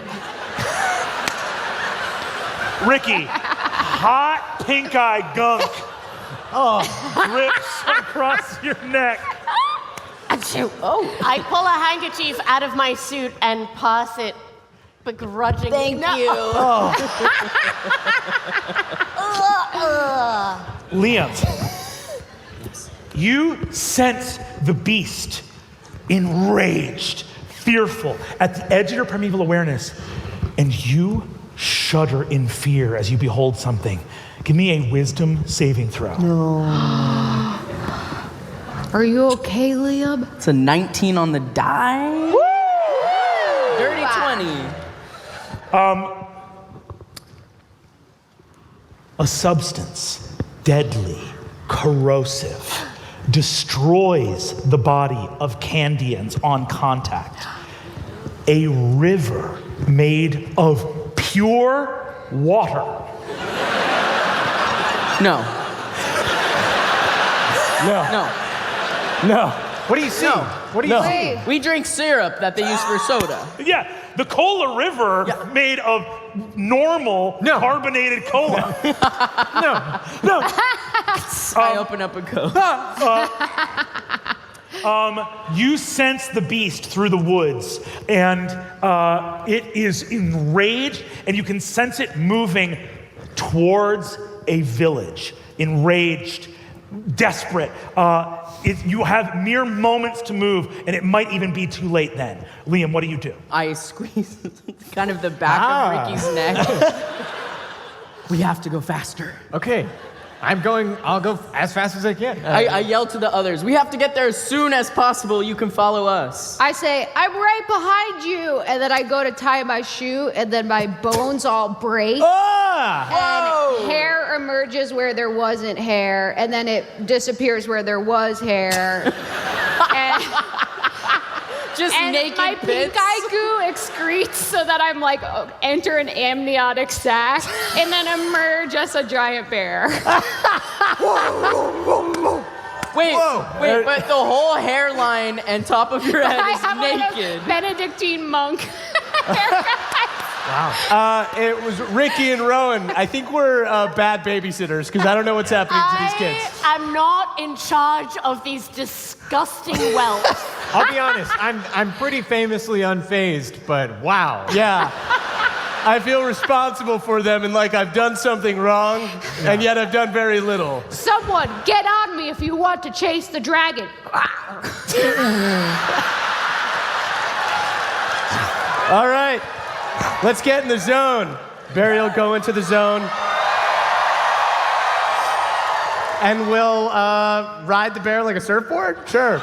Ricky, hot pink-eye gunk drips across your neck. Oh. I pull a handkerchief out of my suit and pass it begrudgingly. Thank you. Liam, you sense the beast, enraged, fearful, at the edge of your primeval awareness, and you shudder in fear as you behold something. Give me a wisdom saving throw. Are you okay, Liam? It's a 19 on the die. Woo! Dirty 20. A substance, deadly, corrosive, destroys the body of Candians on contact. A river made of pure water. No. No. No. No. What do you see? No. What do you see? Wait. We drink syrup that they use for soda. Yeah, the cola river made of normal carbonated cola. No. I open up a Coke. You sense the beast through the woods, and it is enraged, and you can sense it moving towards a village. Enraged, desperate. You have mere moments to move, and it might even be too late then. Liam, what do you do? I squeeze kind of the back of Ricky's neck. We have to go faster. Okay. I'll go as fast as I can. I yell to the others, we have to get there as soon as possible. You can follow us. I say, I'm right behind you. And then I go to tie my shoe, and then my bones all break. And hair emerges where there wasn't hair, and then it disappears where there was hair. and naked my pits. pink eye goo excretes so that I'm like, enter an amniotic sac, and then emerge as a giant bear. Wait, but the whole hairline and top of your head I is have naked. a Benedictine monk haircut. It was Ricky and Rowan. I think we're bad babysitters because I don't know what's happening to these kids. I'm not in charge of these disgusting whelps. I'll be honest, I'm pretty famously unfazed, but wow. Yeah. I feel responsible for them and like I've done something wrong, and yet I've done very little. Someone get on me if you want to chase the dragon. All right, let's get in the zone. Barry will go into the zone. And we'll ride the bear like a surfboard? Sure.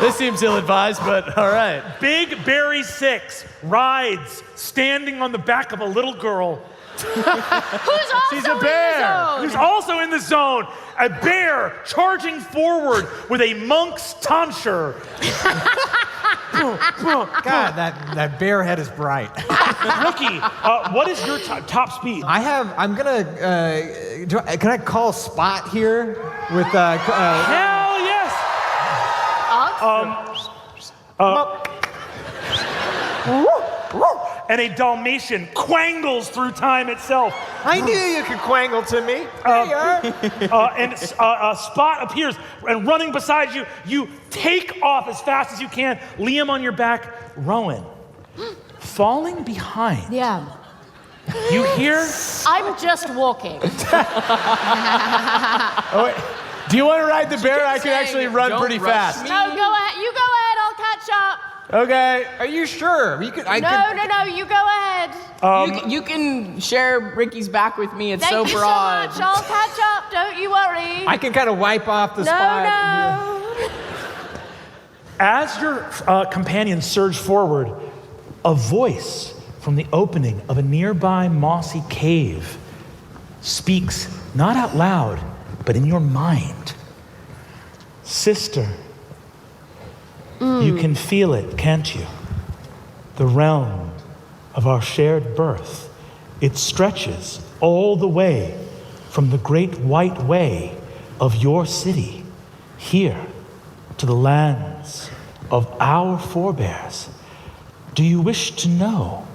This seems ill-advised, but all right. Big Barry 6 rides, standing on the back of a little girl. Who's also She's a bear. in the zone? Who's also in the zone. A bear charging forward with a monk's tonsure. God, that bear head is bright. Ricky, what is your top speed? I'm gonna, can I call Spot here with, Hell yes! And a Dalmatian quangles through time itself. I knew you could quangle to me. There you are. And a Spot appears, and running beside you, you take off as fast as you can. Liam on your back, Rowan. Falling behind. Yeah. You hear? I'm just walking. Oh, wait. Do you want to ride the bear? I can saying, you run "Don't pretty rush fast. me." No, go ahead. You go ahead. I'll catch up. Okay. Are you sure? You could. No, you go ahead. You can share Ricky's back with me. It's Thank so you broad. so much. I'll catch up. Don't you worry. I can kind of wipe off the spot. No. As your companions surge forward, a voice from the opening of a nearby mossy cave speaks, not out loud, but in your mind. Sister, you can feel it, can't you? the realm of our shared birth. It stretches all the way from the great white way of your city here to the lands of our forebears. Do you wish to know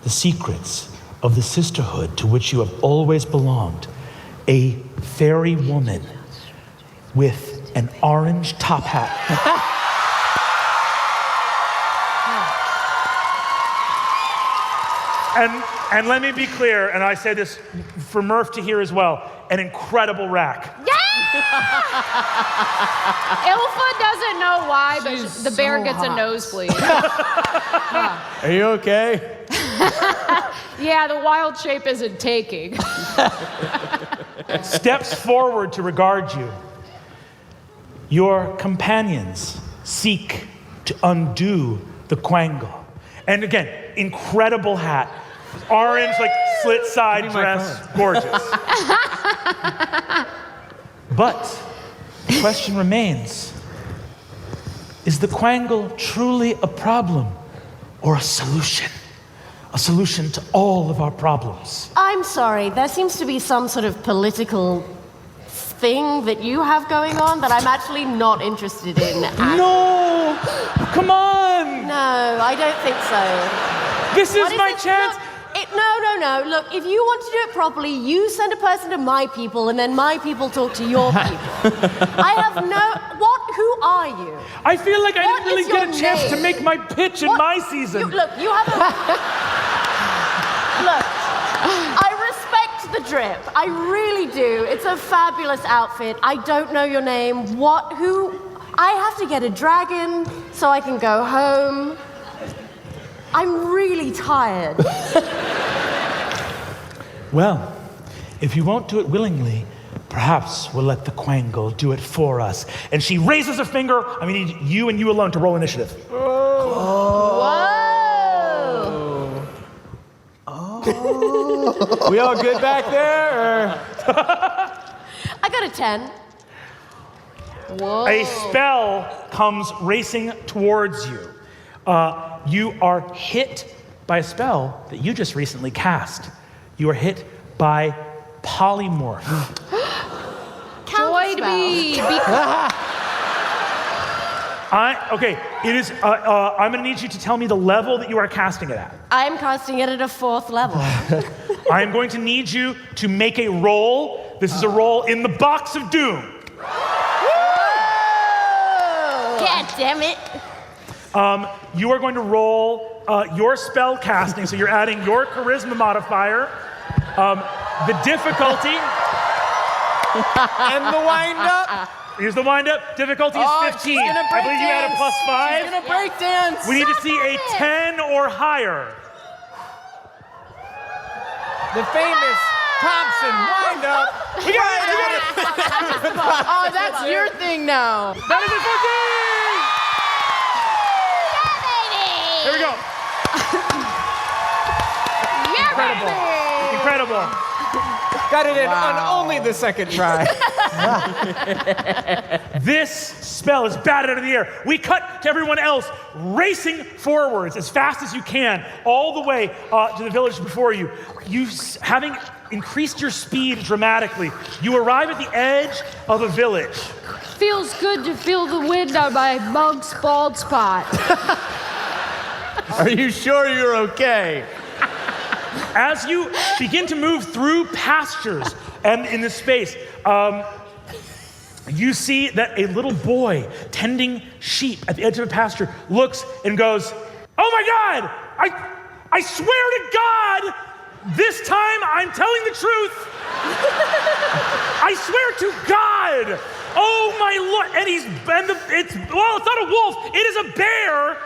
the secrets of the sisterhood to which you have always belonged? A fairy woman with an orange top hat. And let me be clear, and I say this for Murph to hear as well, an incredible rack. Ilfa doesn't know why, but She's the bear so gets hot. a nosebleed. Are you okay? Yeah, the wild shape isn't taking. Steps forward to regard you. Your companions seek to undo the Quangle. And again, incredible hat. Orange, like slit side dress, gorgeous. But the question remains, is the Quangle truly a problem or a solution? A solution to all of our problems. I'm sorry, there seems to be some sort of political thing that you have going on that I'm actually not interested in. No! Come on! No, I don't think so. This is What my it? chance. No. Look, if you want to do it properly, you send a person to my people, and then my people talk to your people. I have who are you? I feel like I What didn't really is get a your chance to name? make my pitch in What- my season. Look, you have a... Look, I respect the drip. I really do. It's a fabulous outfit. I don't know your name. I have to get a dragon so I can go home. I'm really tired. Well, if you won't do it willingly, perhaps we'll let the Quangle do it for us. And she raises a finger. I need you and you alone to roll initiative. We all good back there? Or? I got a 10. Whoa. A spell comes racing towards you. You are hit by a spell that you just recently cast. You are hit by polymorph. Joy to me. Okay, it is. I'm gonna need you to tell me the level that you are casting it at. I'm casting it at a 4th level. I am going to need you to make a roll. This is a roll in the box of doom. God damn it. You are going to roll your spell casting, so you're adding your charisma modifier. The difficulty. And the wind up. Here's the wind up. Difficulty is 15. She's gonna I believe you had a break +5. She's gonna break dance. We need to see a 10 or higher. The famous Thompson wind up. We got it! Oh, that's your thing now. That is a 14! Here we go. Incredible. Got it in on only the second try. This spell is batted out of the air. We cut to everyone else racing forwards as fast as you can, all the way to the village before you. Having increased your speed dramatically, you arrive at the edge of a village. Feels good to feel the wind on my monk's bald spot. Are you sure you're okay? As you begin to move through pastures and in this space, you see that a little boy tending sheep at the edge of a pasture looks and goes, "Oh my God, I swear to God, this time I'm telling the truth. I swear to God. Oh my Lord." And it's not a wolf, it is a bear.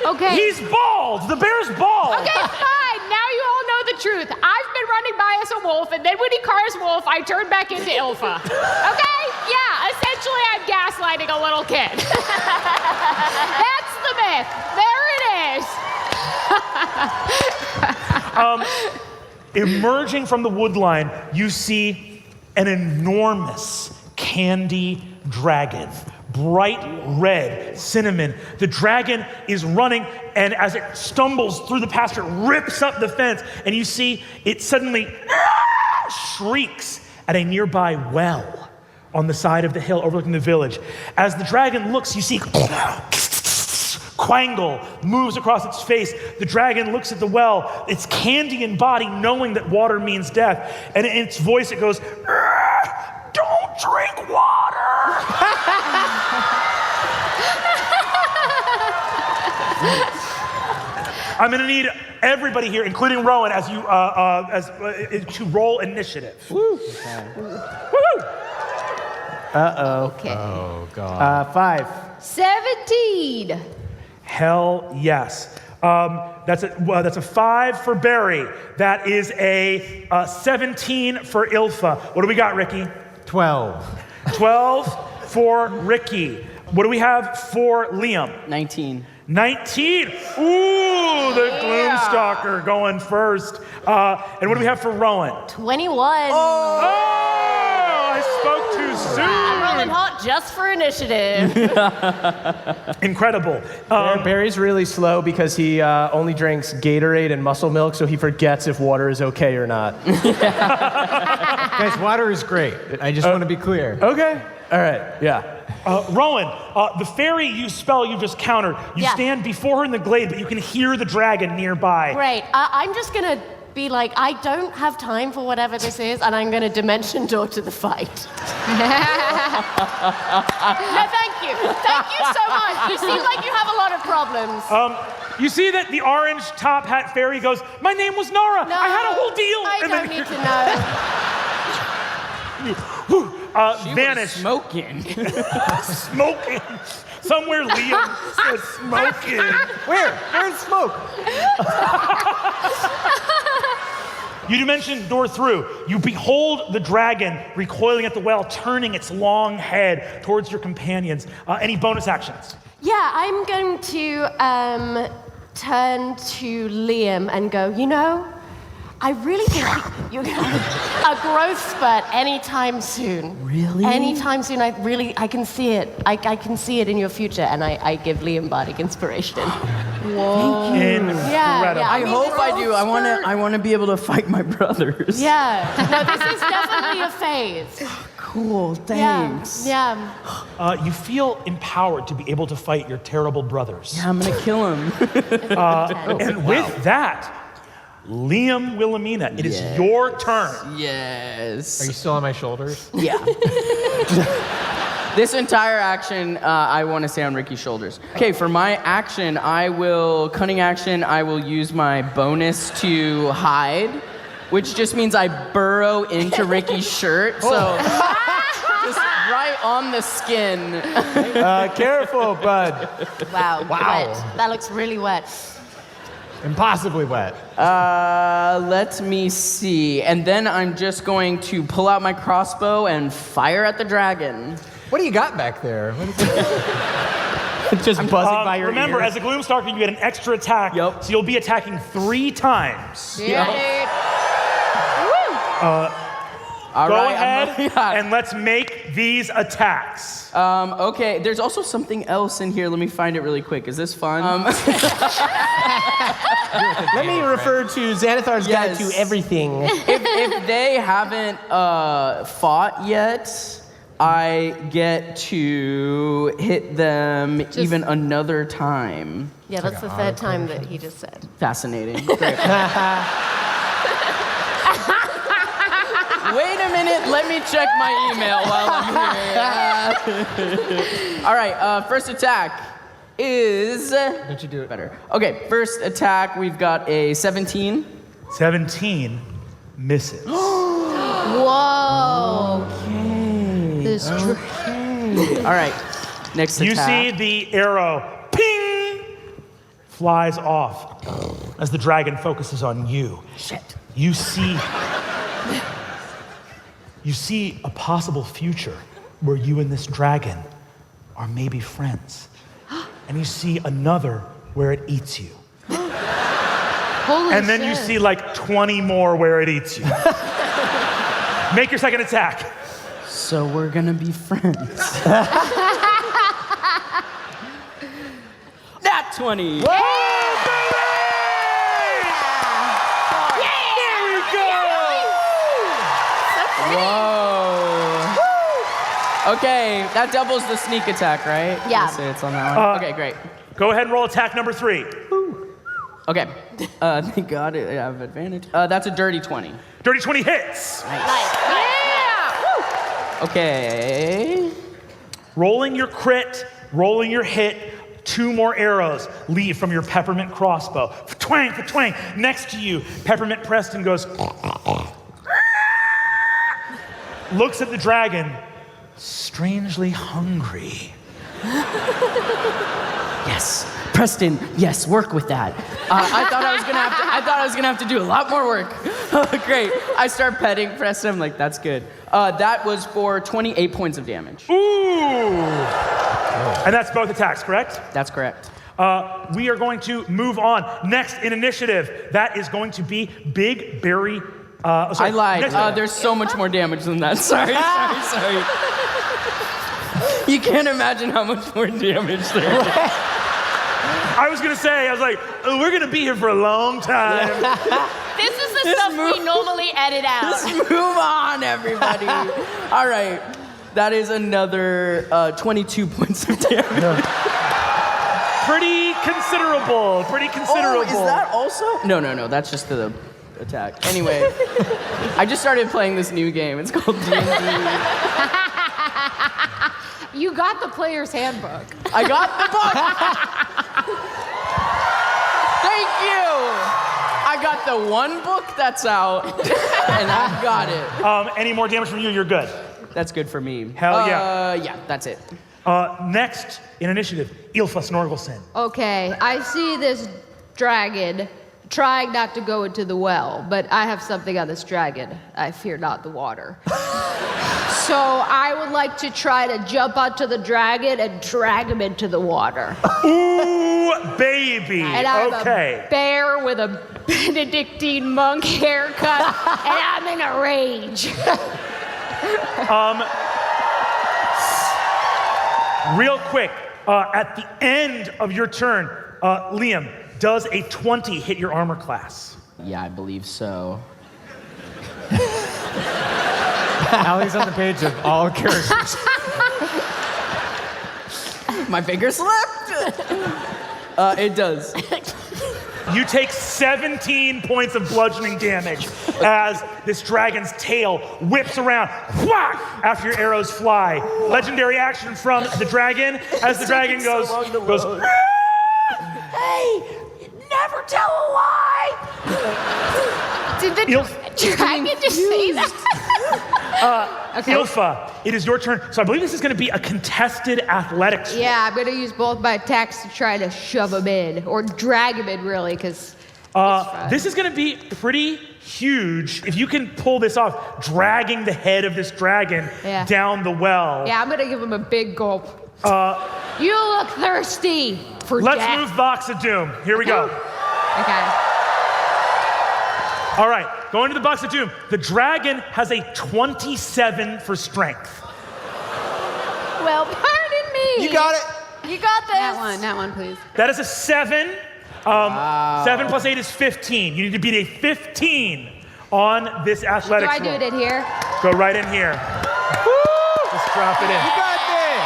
Okay. He's bald, the bear's bald. Okay, fine. Now you all know the truth. I've been running by as a wolf, and then when he cars wolf, I turn back into Ilfa. Okay? Yeah, essentially I'm gaslighting a little kid. That's the myth. There it is. Emerging from the woodline, you see an enormous candy dragon, bright red cinnamon. The dragon is running, and as it stumbles through the pasture, it rips up the fence, and you see it suddenly shrieks at a nearby well on the side of the hill overlooking the village. As the dragon looks, you see Quangle moves across its face. The dragon looks at the well, its Candian body knowing that water means death, and in its voice it goes, "Don't drink water!" I'm gonna need everybody here, including Rowan, as you to roll initiative. Woo. Okay. Woo! Okay. Oh, God. 5. 17. Hell yes. That's a 5 for Barry. That is a 17 for Ilfa. What do we got, Ricky? 12. 12 for Ricky. What do we have for Liam? 19. 19. Ooh, the Gloomstalker going first. And what do we have for Rowan? 21. Oh, I spoke too soon. I'm rolling hot just for initiative. Incredible. Barry's really slow because he only drinks Gatorade and muscle milk, so he forgets if water is okay or not. Guys, water is great. I just want to be clear. Okay. All right. Yeah. Rowan, the fairy you just countered, you Yeah. stand before her in the glade, but you can hear the dragon nearby. Great. I'm just going to be like, I don't have time for whatever this is, and I'm going to dimension door to the fight. No, thank you. Thank you so much. You seem like you have a lot of problems. You see that the orange top hat fairy goes, "My name was Nara. No, I had a whole deal." I And don't then need to know. She vanish. was smoking. Smoking. Somewhere Liam says smoking. Where? Where's smoke? You dimension door through. You behold the dragon recoiling at the well, turning its long head towards your companions. Any bonus actions? Yeah, I'm going to turn to Liam and go, you know, I really think you're going to have a growth spurt anytime soon. Really? Anytime soon. I can see it. I can see it in your future. And I give Liam bardic inspiration. Whoa. Incredible. Yeah. I hope mean, I do. I want to be able to fight my brothers. Yeah. No, this is definitely a phase. Cool. Thanks. Yeah. You feel empowered to be able to fight your terrible brothers. Yeah, I'm gonna kill him. And with that, Liam Wilhelmina, it is your turn. Yes. Are you still on my shoulders? Yeah. This entire action, I want to stay on Ricky's shoulders. Okay, for my action, cunning action, I will use my bonus to hide, which just means I burrow into Ricky's shirt, so just right on the skin. Careful, bud. Wow. Wet. That looks really wet. Impossibly wet. Let me see. And then I'm just going to pull out my crossbow and fire at the dragon. What do you got back there? What is it? Just buzzing by your Remember, ear. as a Gloomstalker, you get an extra attack, Yep. so you'll be attacking 3 times. Yeah, All Go right, ahead and let's make these attacks. okay, there's also something else in here. Let me find it really quick. Is this fun? Let me refer to Xanathar's Guide to Yes. Everything. if they haven't fought yet, I get to hit them even another time. Yeah, that's the third time that he just said. Fascinating. Great. Wait a minute, let me check my email while I'm here. All right, first attack is... Don't you do it better. Okay, first attack, we've got a 17. 17 misses. Whoa. This All right, next You attack. see the arrow, ping, flies off as the dragon focuses on you. Shit. You see a possible future where you and this dragon are maybe friends. And you see another where it eats you. Holy And then you shit. see like 20 more where it eats you. Make your second attack. So we're gonna be friends. 20. Whoa, There we go! Whoa. Okay, that doubles the sneak attack, right? Yeah. So it's on that one. Okay, great. Go ahead and roll attack number 3. Okay. Thank God I have advantage. That's a dirty 20. Dirty 20 hits. Okay. Rolling your crit, rolling your hit, 2 more arrows leave from your peppermint crossbow. Twang, twang. Next to you, Peppermint Preston goes, looks at the dragon, strangely hungry. Yes. Preston, yes, work with that. I thought I was gonna have to do a lot more work. Great. I start petting Preston. I'm like, that's good. That was for 28 points of damage. Ooh! And that's both attacks, correct? That's correct. We are going to move on. Next in initiative, that is going to be Big Berry. I lied. Next- There's so much more damage than that. Sorry. You can't imagine how much more damage there is. I was gonna say, I was like, oh, we're gonna be here for a long time. This is the stuff we normally edit out. Let's move on, everybody. All right. That is another 22 points of damage. Pretty considerable. Oh, is that also? No. That's just the attack. Anyway, I just started playing this new game. It's called D&D. You got the player's handbook. I got the book. Thank you. I got the one book that's out, and I've got it. Any more damage from you, you're good. That's good for me. Hell yeah. Yeah, that's it. Next in initiative, Ylfa Snorgelson. Okay, I see this dragon trying not to go into the well, but I have something on this dragon. I fear not the water. So I would like to try to jump onto the dragon and drag him into the water. Ooh, baby. And I'm okay. a bear with a Benedictine monk haircut, and I'm in a rage. Real quick, at the end of your turn, Liam, does a 20 hit your armor class? Yeah, I believe so. Allie's on the page of all characters. My finger slipped. It does. You take 17 points of bludgeoning damage as this dragon's tail whips around, whack, after your arrows fly. Legendary action from the dragon as the dragon goes, Hey, never tell a lie. Did the dragon just say that? Okay. Ylfa, it is your turn. So I believe this is going to be a contested athletics. Yeah, I'm gonna use both my attacks to try to shove him in, or drag him in, really, because This is going to be pretty huge. If you can pull this off, dragging the head of this dragon down the well. yeah, I'm gonna give him a big gulp. You look thirsty for Let's death. move Box of Doom. Here we go. Okay. All right, going to the Box of Doom. The dragon has a 27 for strength. Well, pardon me. You got it. You got this. That one, please. That is a 7. 7 plus 8 is 15. You need to beat a 15 on this athletics Do I do roll. it in here? Go right in here. Woo! Just drop it in. You got this.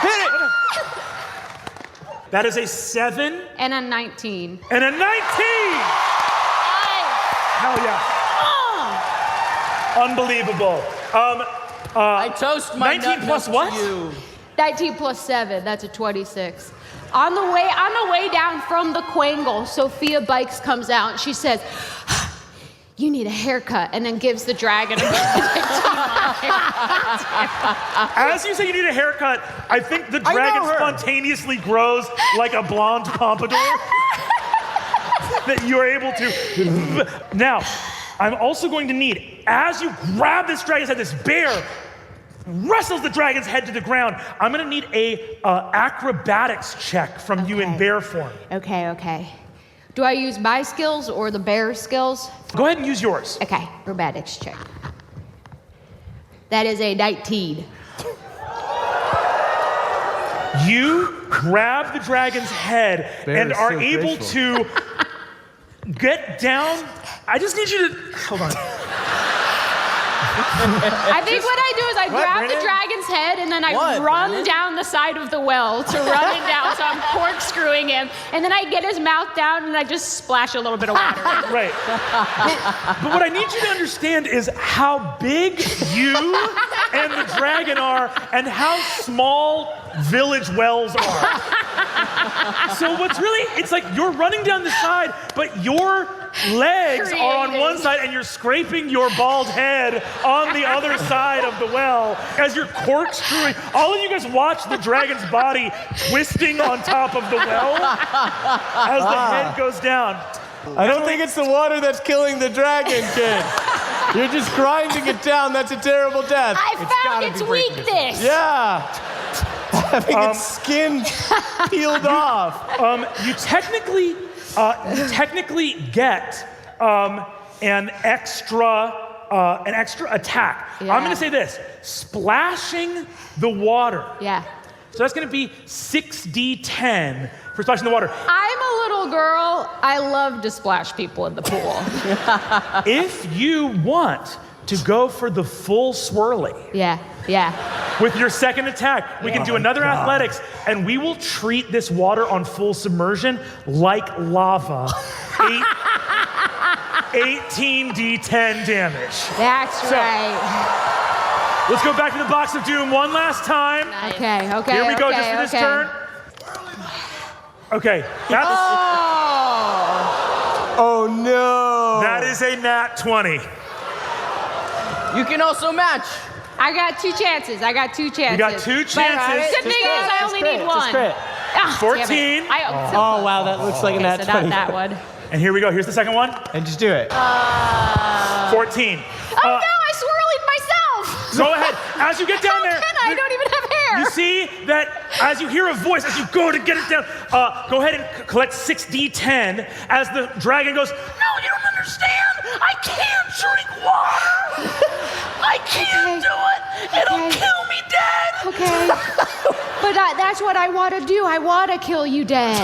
Hit it. That is a 7 And a 19. and a 19. Hell yeah. Unbelievable. I toast my 19 plus what? to you. 19 plus 7, that's a 26. On the way down from the Quangle, Sophia Bikes comes out and she says, you need a haircut, and then gives the dragon a As you say you need a haircut, I think the dragon spontaneously grows like a blonde pompadour that you're able to. Now, I'm also going to need, as you grab this dragon's head, this bear wrestles the dragon's head to the ground. I'm going to need a acrobatics check from you in bear form. Okay. Do I use my skills or the bear's skills? Go ahead and use yours. Okay, acrobatics check. That is a 19. You grab the dragon's head Bear and is are so able graceful. to get down. I just need you to, hold on. I think what I do is I grab Brandon? the dragon's head and then I What, run Brandon? down the side of the well to run it down. So I'm corkscrewing him. And then I get his mouth down and I just splash a little bit of water in. Right. But what I need you to understand is how big you and the dragon are and how small village wells are. So what's really, it's like you're running down the side, but your legs are on one side and you're scraping your bald head on the other side of the well as you're corkscrewing. All of you guys watch the dragon's body twisting on top of the well as the head goes down. I don't think it's the water that's killing the dragon, kid. You're just grinding it down. That's a terrible death. I found gotta its be breaking its weakness. Yeah. Having its skin peeled off. You technically get an extra attack. Yeah. I'm gonna say this: splashing the water. Yeah. So that's gonna be 6d10 for splashing the water. I'm a little girl. I love to splash people in the pool. If you want to go for the full swirly Yeah. Yeah. with your second attack, we can do another athletics, and we will treat this water on full submersion like lava. 18d10 damage. That's right. Let's go back to the box of doom one last time. Okay. Okay. Here we go, okay, just for this okay. turn. Okay, Oh no. that is a nat 20. You can also match. I got two chances. You got two chances. Good thing is I only need one. Ah, 14. damn it. Oh wow, that looks like a Okay, nat so not 20. that one. And here we go. Here's the second one. And just do it. 14. Oh no, I swirled myself. Go ahead. As you get down there, I don't even have hair. you see that as you hear a voice, as you go to get it down, go ahead and collect 6d10 as the dragon goes, no, you don't understand. I can't drink water. I can't do it. It'll kill me dead. Okay. But that's what I want to do. I want to kill you dead.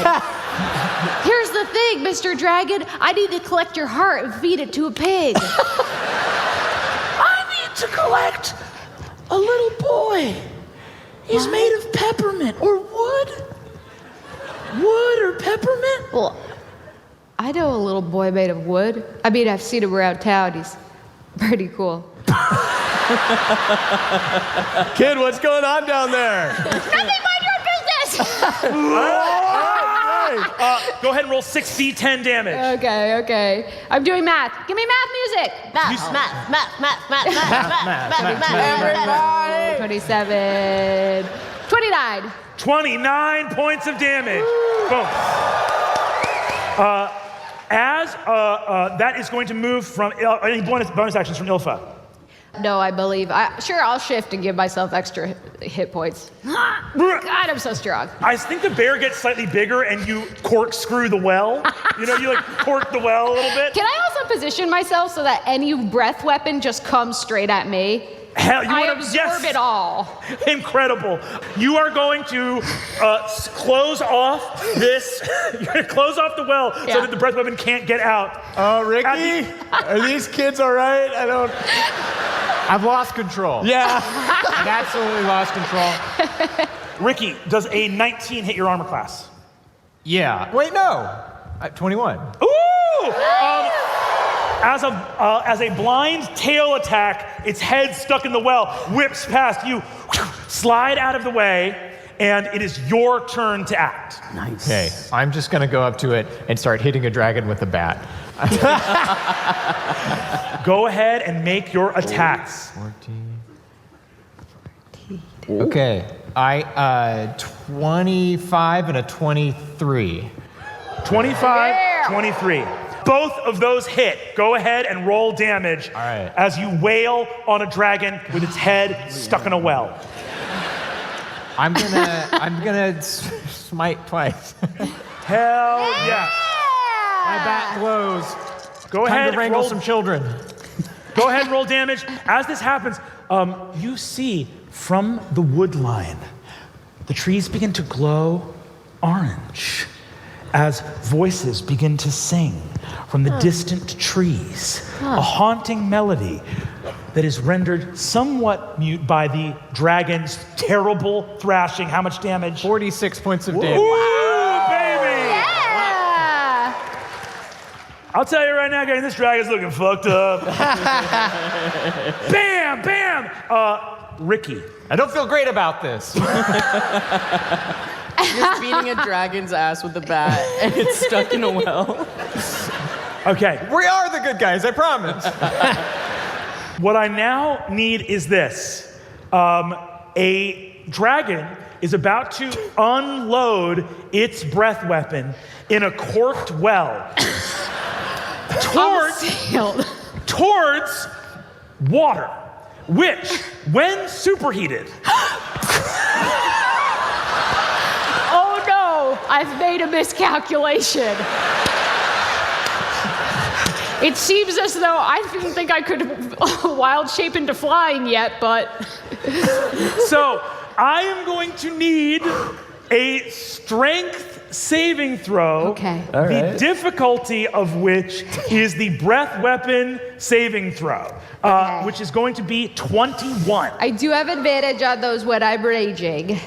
Here's the thing, Mr. Dragon. I need to collect your heart and feed it to a pig. I need to collect a little boy. He's made of peppermint or wood. Wood or peppermint? Well, I know a little boy made of wood. I mean, I've seen him around town. He's pretty cool. Kid, what's going on down there? Nothing, mind your business. Go ahead and roll 6d10 damage. Okay. I'm doing math. Give me math music. Everybody. 27. 29. 29 points of damage. Boom. That is going to move from any bonus actions from Ilfa. No, I believe. Sure, I'll shift and give myself extra hit points. God, I'm so strong. I think the bear gets slightly bigger and you corkscrew the well. You know, you like cork the well a little bit. Can I also position myself so that any breath weapon just comes straight at me? Hell, you I want to absorb it all. Incredible. You are going to close off this. You're going to close off the well so Yeah. that the breath weapon can't get out. Oh, Ricky, are these kids all right? I've lost control. Yeah. I've absolutely lost control. Ricky, does a 19 hit your armor class? Yeah. Wait, no. 21. Ooh! As a blind tail attack, its head stuck in the well, whips past you, slide out of the way, and it is your turn to act. Nice. Okay, I'm just gonna go up to it and start hitting a dragon with a bat. Go ahead and make your attacks. 14. Okay, 25 and a 23. 25, 23. Both of those hit. Go ahead and roll damage All right. as you wail on a dragon with its head stuck in a well. I'm gonna smite twice. Hell yeah. My bat glows. Go Time ahead to wrangle roll, some children. Go ahead and roll damage. As this happens, you see from the wood line, the trees begin to glow orange as voices begin to sing from the distant trees, a haunting melody that is rendered somewhat mute by the dragon's terrible thrashing. How much damage? 46 points of damage. Ooh, baby! Yeah. I'll tell you right now, gang, this dragon's looking fucked up. Bam, bam! Ricky. I don't feel great about this. Just beating a dragon's ass with a bat, and it's stuck in a well. Okay. We are the good guys, I promise. What I now need is this. A dragon is about to unload its breath weapon in a corked well towards water, which, when superheated, Oh no, I've made a miscalculation. It seems as though I didn't think I could wild shape into flying yet, but. So I am going to need a strength saving throw. Okay. The difficulty of which is the breath weapon saving throw, which is going to be 21. I do have advantage on those when I'm raging.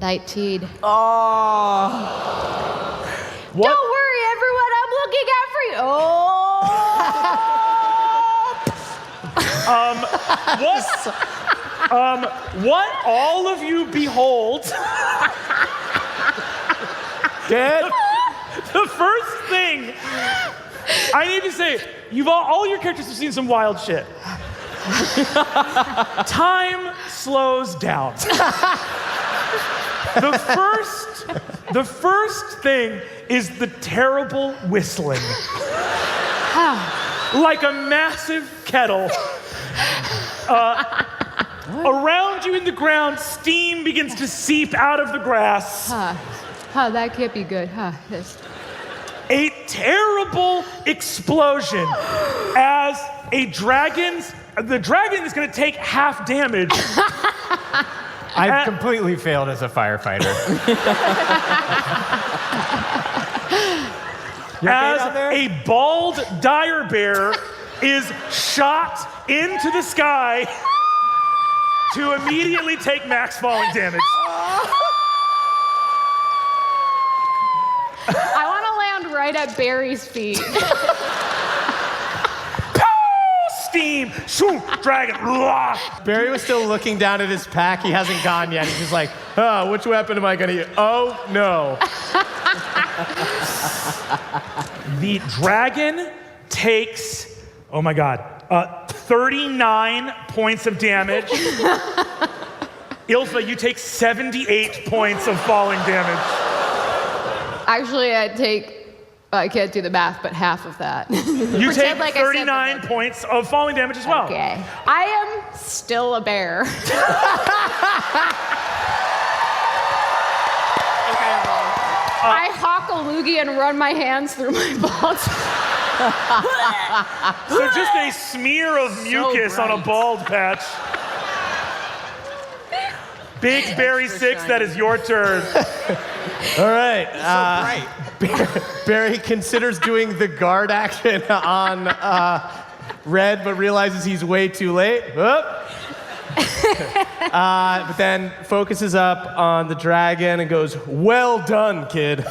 19. What? Don't worry, everyone. I'm looking out for you. What all of you behold, Dad? the first thing I need to say, all your characters have seen some wild shit. Time slows down. The first thing is the terrible whistling. Like a massive kettle. Around you in the ground, steam begins to seep out of the grass. That can't be good. Yes. A terrible explosion as the dragon is going to take half damage. I've completely failed as a firefighter. As a bald dire bear is shot into the sky to immediately take max falling damage. I want to land right at Barry's feet. Steam, shoot, dragon. Barry was still looking down at his pack. He hasn't gone yet. He's just like, which weapon am I going to use? Oh, no. The dragon takes, 39 points of damage. Ilfa, you take 78 points of falling damage. Actually, I can't do the math, but half of that. You take like I said 39 points of falling damage as well. Okay. I am still a bear. I hawk a loogie and run my hands through my balls. So just a smear of mucus on a bald patch. Big Barry 6, that is your turn. All right. Barry considers doing the guard action on Red, but realizes he's way too late. But then focuses up on the dragon and goes, "Well done, kid."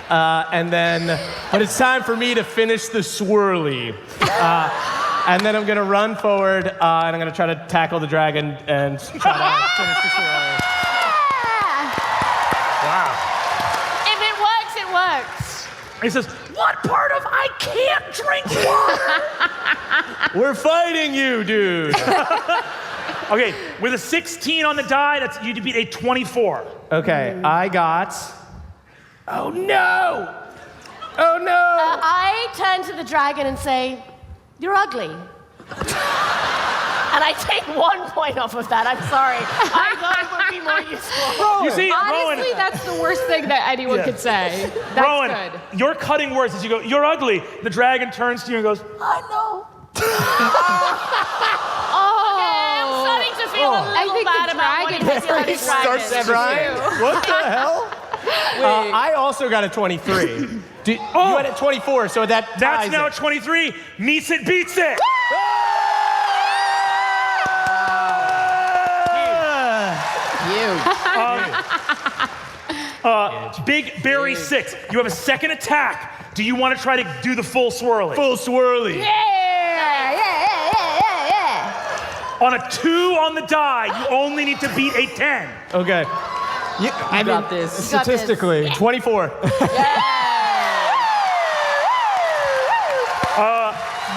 And then, but it's time for me to finish the swirly. And then I'm gonna run forward and I'm gonna try to tackle the dragon and try to finish the swirly. If it works, it works. He says, "What part of I can't drink water?" We're fighting you, dude. Okay, with a 16 on the die, you'd beat a 24. Okay, I got. Oh no! Oh no! I turn to the dragon and say, "You're ugly." And I take 1 point off of that. I'm sorry. I thought it would be more useful. You see, Honestly, Rowan, that's the worst thing that anyone could say. That's Rowan, good. you're cutting words as you go, "You're ugly." The dragon turns to you and goes, I know. Okay, I'm starting to feel I think the dragon has Barry starts crying. What the hell? I also got a 23. You had a 24, so that's now it. 23. Meets it, beats it. Big Barry 6. You have a second attack. Do you want to try to do the full swirly? Full swirly. Yeah. On a 2 on the die, you only need to beat a 10. Okay. I got this. Statistically. 24.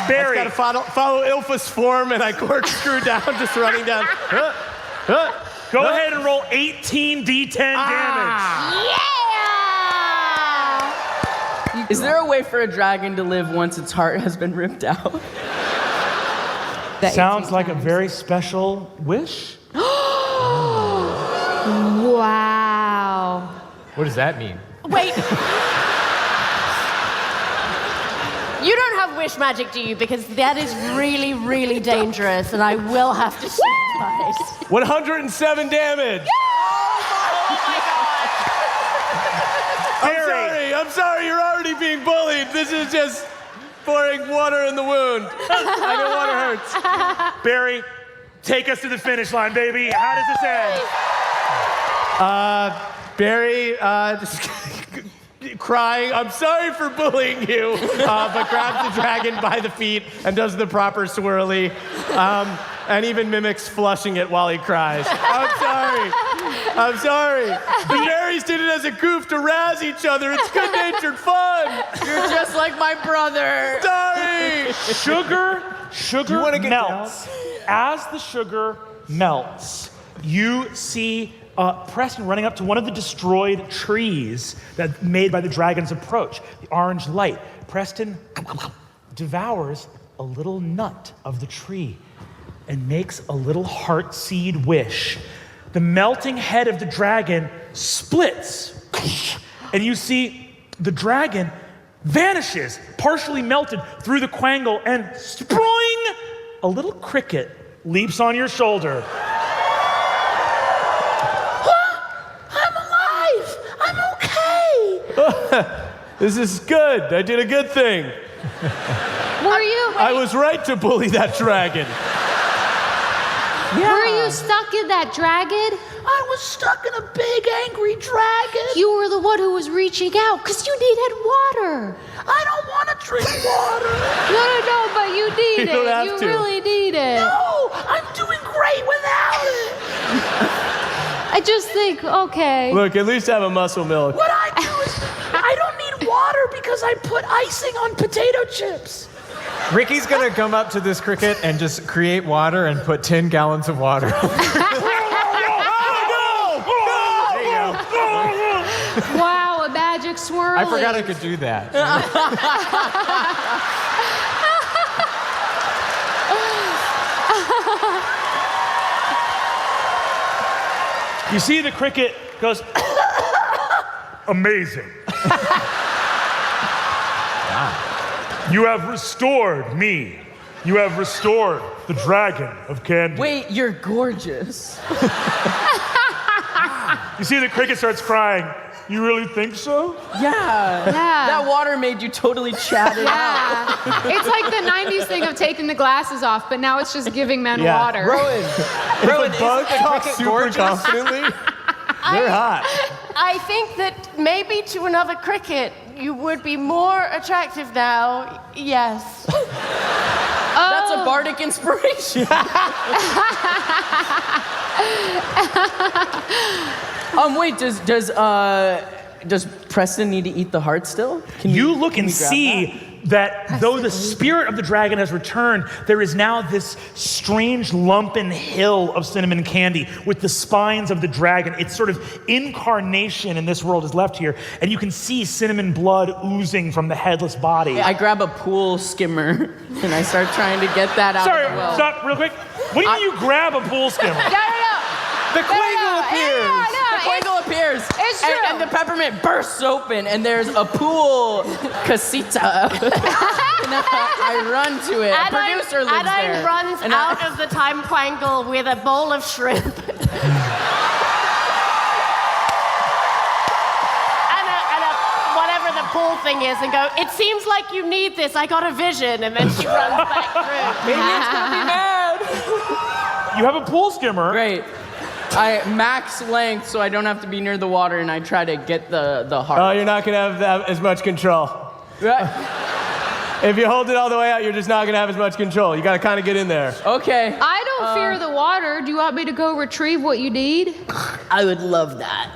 Barry, Got to follow Ilfa's form, and I corkscrew down, just running down. go ahead and roll 18 d10 damage. Is there a way for a dragon to live once its heart has been ripped out? Sounds like a very special wish. Wow. What does that mean? Wait. You don't have wish magic, do you? Because that is really, really dangerous, and I will have to supervise. 107 damage. I'm sorry, you're already being bullied. This is just pouring water in the wound. I know water hurts. Barry, take us to the finish line, baby. How does this end? Barry, just crying, I'm sorry for bullying you, but grabs the dragon by the feet and does the proper swirly, and even mimics flushing it while he cries. I'm sorry. The Barrys did it as a goof to razz each other. It's good-natured fun. You're just like my brother. Sorry. Sugar melts. As the sugar melts, you see Preston running up to one of the destroyed trees that made by the dragon's approach. The orange light. Preston devours a little nut of the tree and makes a little heart seed wish. The melting head of the dragon splits, and you see the dragon vanishes, partially melted through the Quangle, and sproing, a little cricket leaps on your shoulder. This is good. I did a good thing. Were you? I was right to bully that dragon. Were you stuck in that dragon? I was stuck in a big angry dragon. You were the one who was reaching out because you needed water. I don't want to drink water. No, but you need You don't have you to. really need it. No, I'm doing great without it. I just think, okay. Look, at least have a muscle milk. What I do is I don't need water because I put icing on potato chips. Ricky's gonna come up to this cricket and just create water and put 10 gallons of water. Wow, a magic swirl. I forgot I could do that. You see the cricket goes, amazing. You have restored me. You have restored the dragon of candy. Wait, you're gorgeous. You see the cricket starts crying. You really think so? Yeah. That water made you totally chatted out. It's like the 90s thing of taking the glasses off, but now it's just giving men water. Rowan, If a bug talks super confidently, they're hot. I think that maybe to another cricket, you would be more attractive now. Yes. that's a bardic inspiration. Wait, does Preston need to eat the heart still? You look and can we grab see that though the spirit of the dragon has returned, there is now this strange lumpen hill of cinnamon candy with the spines of the dragon. Its sort of incarnation in this world is left here, and you can see cinnamon blood oozing from the headless body. I grab a pool skimmer and I start trying to get that out Sorry, of the well. stop real quick. What do you mean you grab a pool skimmer? No. The Quangle appears. The Quangle appears. It's true. And the peppermint bursts open and there's a pool casita. I run to it. A producer lives there. Adine runs out of the time quangle with a bowl of shrimp. Whatever the pool thing is, and go, it seems like you need this. I got a vision. And then she runs back through. Maybe it's gonna be mad. You have a pool skimmer. Great. I max length so I don't have to be near the water, and I try to get the heart. Oh, you're not gonna have that as much control. Right. If you hold it all the way out, you're just not gonna have as much control. You gotta kind of get in there. Okay. I don't fear the water. Do you want me to go retrieve what you need? I would love that.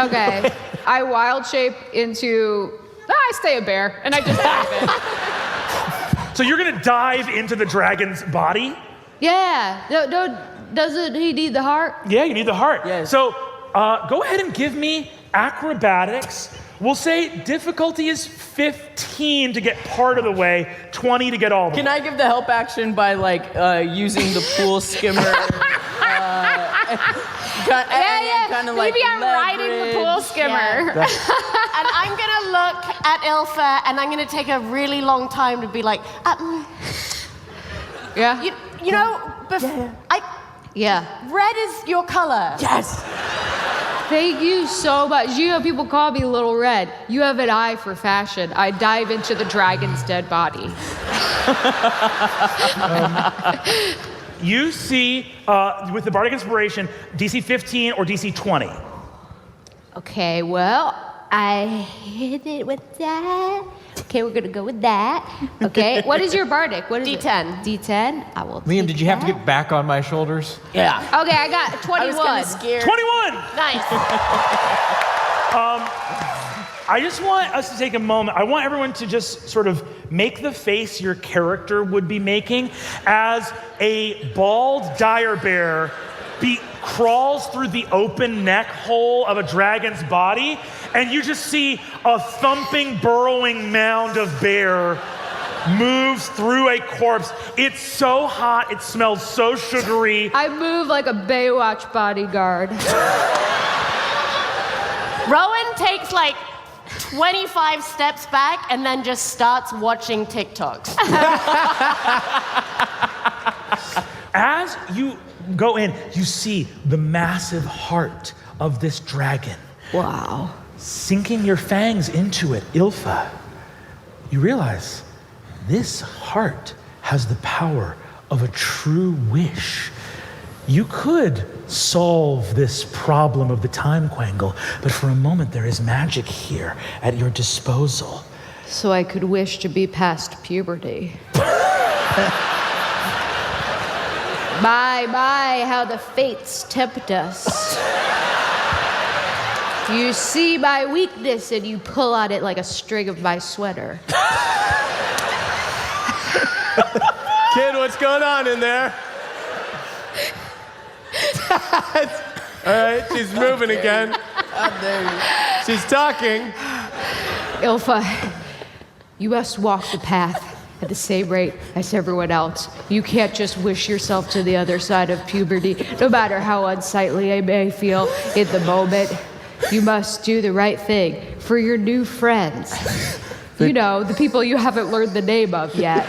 Okay. I wild shape into. I stay a bear, and I just dive in. So you're gonna dive into the dragon's body? Yeah. Doesn't he need the heart? Yeah, you need the heart. Yes. So go ahead and give me acrobatics. We'll say difficulty is 15 to get part of the way, 20 to get all the way. Can I give the help action by using the pool skimmer? Kind of like Maybe I'm riding the pool leverage. skimmer. And I'm gonna look at Ilfa, and I'm gonna take a really long time to be like, Yeah. you know, Yeah. red is your color. Yes. Thank you so much. You know, people call me Little Red. You have an eye for fashion. I dive into the dragon's dead body. You see, with the Bardic Inspiration, DC 15 or DC 20. Okay, well, I hit it with that. Okay, we're gonna go with that. Okay, what is your Bardic? What is D10. it? D10. I will. Liam, take did you have to that. get back on my shoulders? Yeah. Okay, I got 21. I was kind of scared. 21! Nice. I just want us to take a moment. I want everyone to just sort of make the face your character would be making as a bald dire bear crawls through the open neck hole of a dragon's body, and you just see a thumping, burrowing mound of bear moves through a corpse. It's so hot, it smells so sugary. I move like a Baywatch bodyguard. Rowan takes like 25 steps back and then just starts watching TikToks. As you go in, you see the massive heart of this dragon. Wow. Sinking your fangs into it, Ilfa, you realize this heart has the power of a true wish. You could solve this problem of the time quangle, but for a moment there is magic here at your disposal. So I could wish to be past puberty. My, how the fates tempt us. You see my weakness and you pull on it like a string of my sweater. Kid, what's going on in there? All right, she's moving again. She's talking. Ilfa, you must walk the path at the same rate as everyone else. You can't just wish yourself to the other side of puberty, no matter how unsightly I may feel in the moment. You must do the right thing for your new friends. You know, the people you haven't learned the name of yet.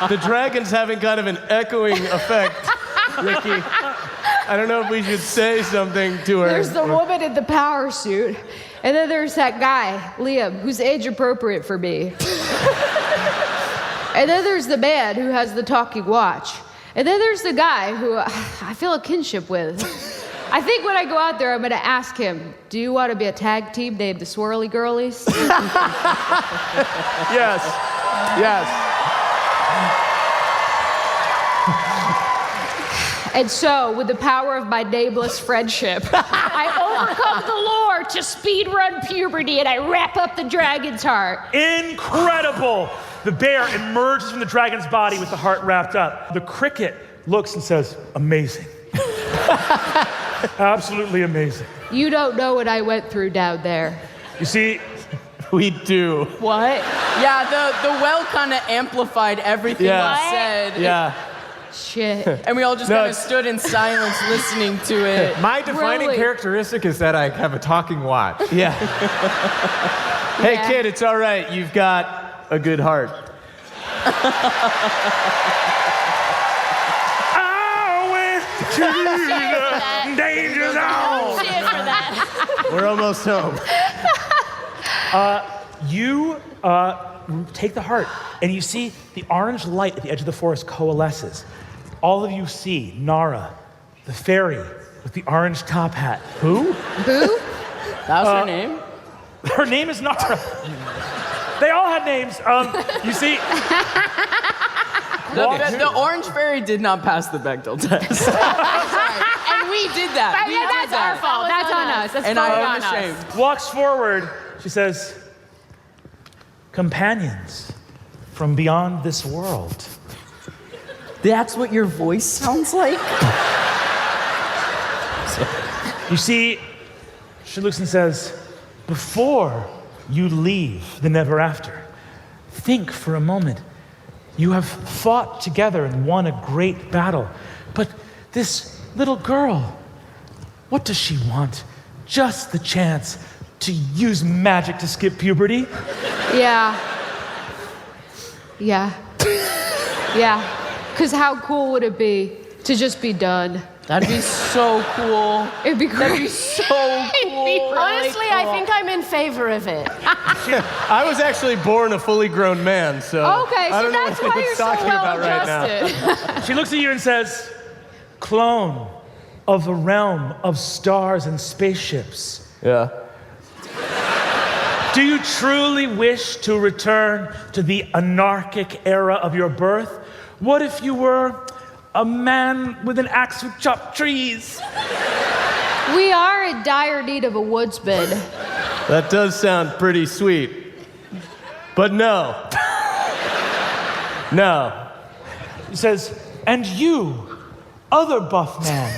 The dragon's having kind of an echoing effect, Ricky. I don't know if we should say something to her. There's the woman in the power suit, and then there's that guy, Liam, who's age appropriate for me. And then there's the man who has the talking watch. And then there's the guy who I feel a kinship with. I think when I go out there, I'm gonna ask him, do you want to be a tag team named the Swirly Girlies? Yes. Yes. And so, with the power of my nameless friendship, I overcome the lore to speedrun puberty and I wrap up the dragon's heart. Incredible! The bear emerges from the dragon's body with the heart wrapped up. The cricket looks and says, amazing. Absolutely amazing. You don't know what I went through down there. You see, We do. What? Yeah, the well kind of amplified everything Yeah. you said. Yeah. Shit. And we all just No, kind of it's- stood in silence listening to it. My defining Really? characteristic is that I have a talking watch. Yeah. Hey, Yeah. kid, it's all right. You've got a good heart. I went to the danger zone. Cheers for that. We're almost home. You take the heart, and you see the orange light at the edge of the forest coalesces. All of you see Nara, the fairy with the orange top hat. Who? Boo? That was her name? Her name is Nara. They all had names. You see, The orange fairy did not pass the Bechdel test. And we did that. We did That's our that. fault. That's on us. That's And fully I am on us. ashamed. walks forward. She says, companions from beyond this world. That's what your voice sounds like? You see, she looks and says, before you leave the never after, think for a moment. You have fought together and won a great battle. But this little girl, what does she want? Just the chance to use magic to skip puberty? Yeah. Yeah. Yeah. Because how cool would it be to just be done? That'd be so cool. It'd be great. That'd be so cool. Honestly, I think I'm in favor of it. I was actually born a fully grown man, so Okay, I so don't know that's what why he's you're so talking well about right now. adjusted. She looks at you and says, clone of the realm of stars and spaceships. Yeah. Do you truly wish to return to the anarchic era of your birth? What if you were a man with an axe who chopped trees? We are in dire need of a woodsman. That does sound pretty sweet. But no. No. He says, and you, other buff man,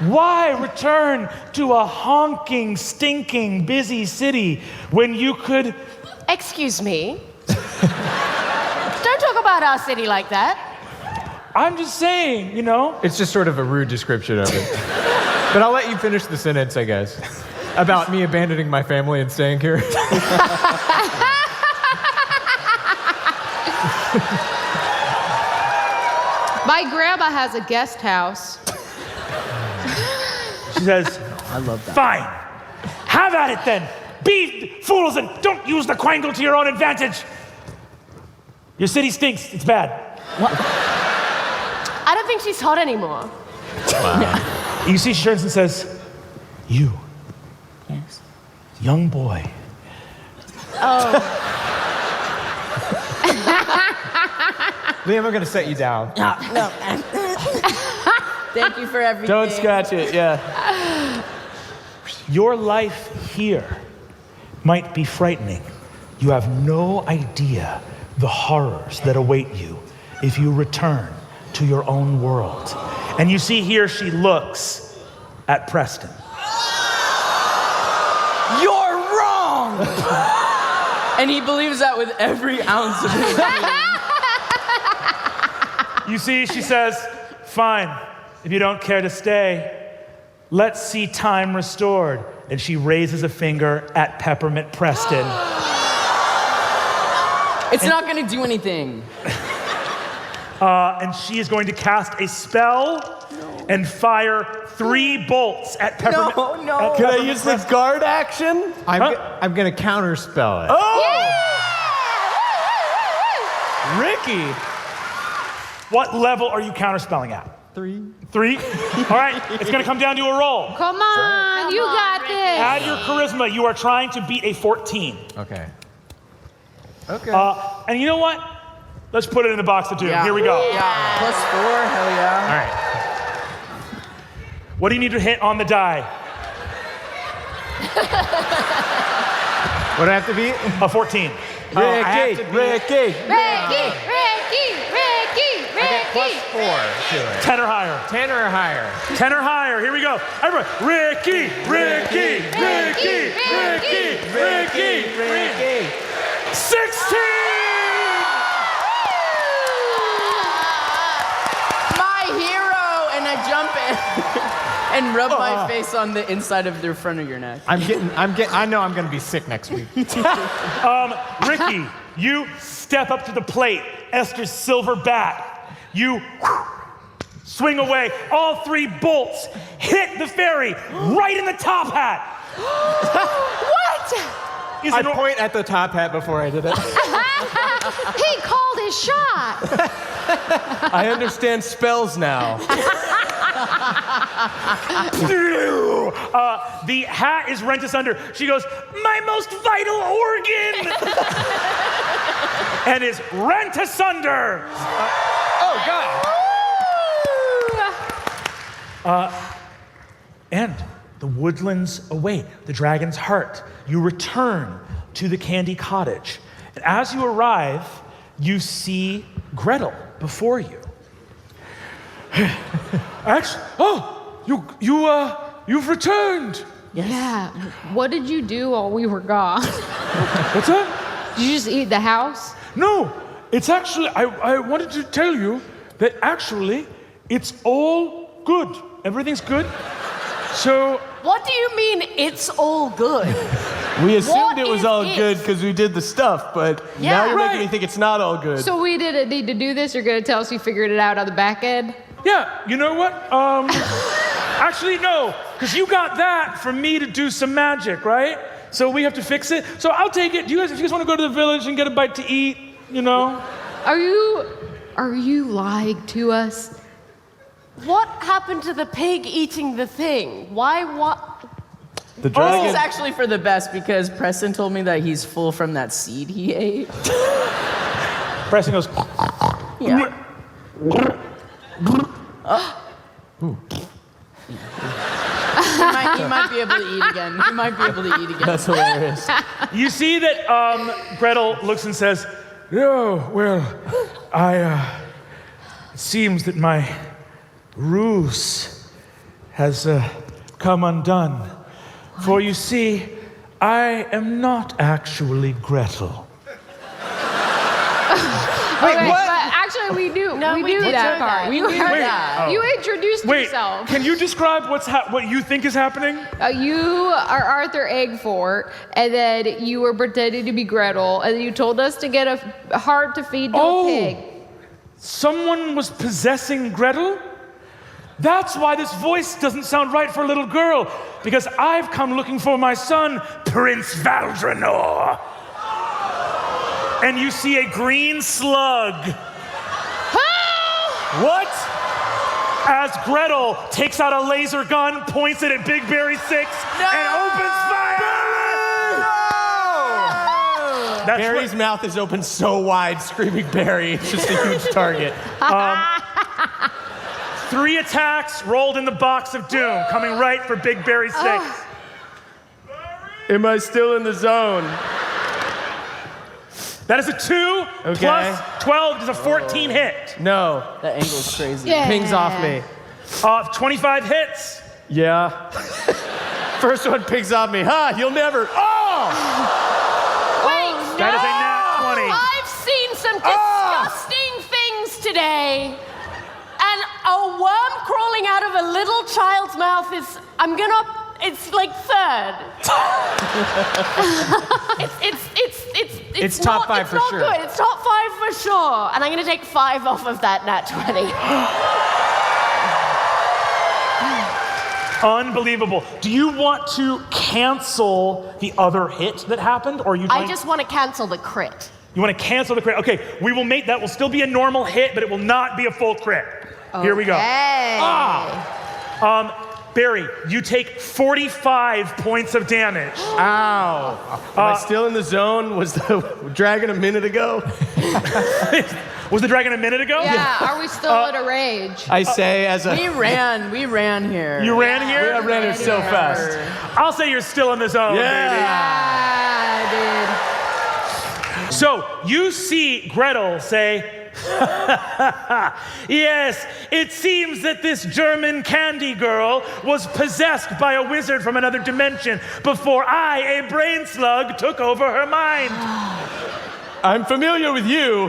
why return to a honking, stinking, busy city when you could... Excuse me. Don't talk about our city like that. I'm just saying, you know? It's just sort of a rude description of it. But I'll let you finish the sentence, I guess. About me abandoning my family and staying here. My grandma has a guest house. She says, I love that. fine, have at it then. Be fools and don't use the Quangle to your own advantage. Your city stinks, it's bad. I don't think she's hot anymore. You see, she turns and says, you, Yes. young boy, Liam, I'm gonna set you down. No. Thank you for everything. Don't scratch it, yeah. your life here might be frightening. You have no idea the horrors that await you if you return to your own world. And you see here she looks at Preston. You're wrong! And he believes that with every ounce of his being. You see, she says, fine, if you don't care to stay, let's see time restored. And she raises a finger at Peppermint Preston. It's not gonna do anything. And she is going to cast a spell and fire 3 bolts at Peppermint. No. at Can I Peppermint use the Preston. guard action? I'm gonna counterspell it. Ricky! What level are you counterspelling at? 3. 3? All right, it's going to come down to a roll. Come on, you got this. Add your charisma. You are trying to beat a 14. Okay. Okay. And you know what? Let's put it in the box of doom. Yeah. Here we go. Yeah. +4, hell yeah. All right. What do you need to hit on the die? What do I have to beat? A 14. Ricky! Ricky. +4 to it. 10 or higher. 10 or higher. 10 or higher. Here we go. Everybody. Ricky. 16! My hero, and I jump in and rub my face on the inside of the front of your neck. I know I'm gonna be sick next week. Ricky, you step up to the plate, Esther's silver bat. You swing away. All 3 bolts hit the fairy right in the top hat. What? I point at the top hat before I did it. He called his shot. I understand spells now. The hat is rent asunder. She goes, my most vital organ! And is rent asunder. Oh, God. And the woodlands await, the dragon's heart. You return to the Candy Cottage. And as you arrive, you see Gretel before you. Actually, you've returned. Yeah. What did you do while we were gone? What's that? Did you just eat the house? No, it's actually, I wanted to tell you that actually it's all good. Everything's good. So, What do you mean it's all good? We assumed What it was is all it? good because we did the stuff, but now you're making me think it's not all good. So we didn't need to do this? You're going to tell us you figured it out on the back end? yeah, you know what? Actually, no, because you got that for me to do some magic, right? So we have to fix it. So I'll take it. If you guys want to go to the village and get a bite to eat, you know? Are you lying to us? What happened to the pig eating the thing? Why what? The This dragon. is actually for the best because Preston told me that he's full from that seed he ate. Preston goes, Yeah. He might be able to eat again. He might be able to eat again. That's hilarious. you see that Gretel looks and says, oh, well, it seems that my ruse has come undone. For you see, I am not actually Gretel. Okay, but actually we knew we knew that part. We knew that. You introduced Wait, yourself. can you describe what you think is happening? You are Arthur Eggfort, and then you were pretending to be Gretel, and then you told us to get a heart to feed to a pig. Someone was possessing Gretel? That's why this voice doesn't sound right for a little girl, because I've come looking for my son, Prince Valdrenor. And you see a green slug. What? As Gretel takes out a laser gun, points it at Big Berry 6, and opens fire! That's Barry's mouth is open so wide, screaming Barry. It's just a huge target. 3 attacks rolled in the box of doom, coming right for Big Berry 6. Am I still in the zone? That is a 2 plus 12 is a 14 hit. No. That angle's crazy. Yeah. Pings off me. 25 hits. Yeah. First one pings off me. Ha! You'll never. Oh! Wait, That is a nat 20. I've seen some disgusting things today. And a worm crawling out of a little child's mouth is, it's like third. It's top 5 for sure. It's not good. It's top 5 for sure. And I'm gonna take 5 off of that nat 20. Unbelievable. Do you want to cancel the other hit that happened, or you? I just want to cancel the crit. You want to cancel the crit? Okay, we will make that. Will still be a normal hit, but it will not be a full crit. Here we go. Barry, you take 45 points of damage. Ow. Am I still in the zone? Was the dragon a minute ago? Was the dragon a minute ago? Yeah, are we still in a rage? I say as a. We ran here. You ran here? I ran it so fast. I'll say you're still in the zone, baby. Ah, dude. So you see Gretel say, yes, it seems that this German candy girl was possessed by a wizard from another dimension before I, a brain slug, took over her mind. I'm familiar with you.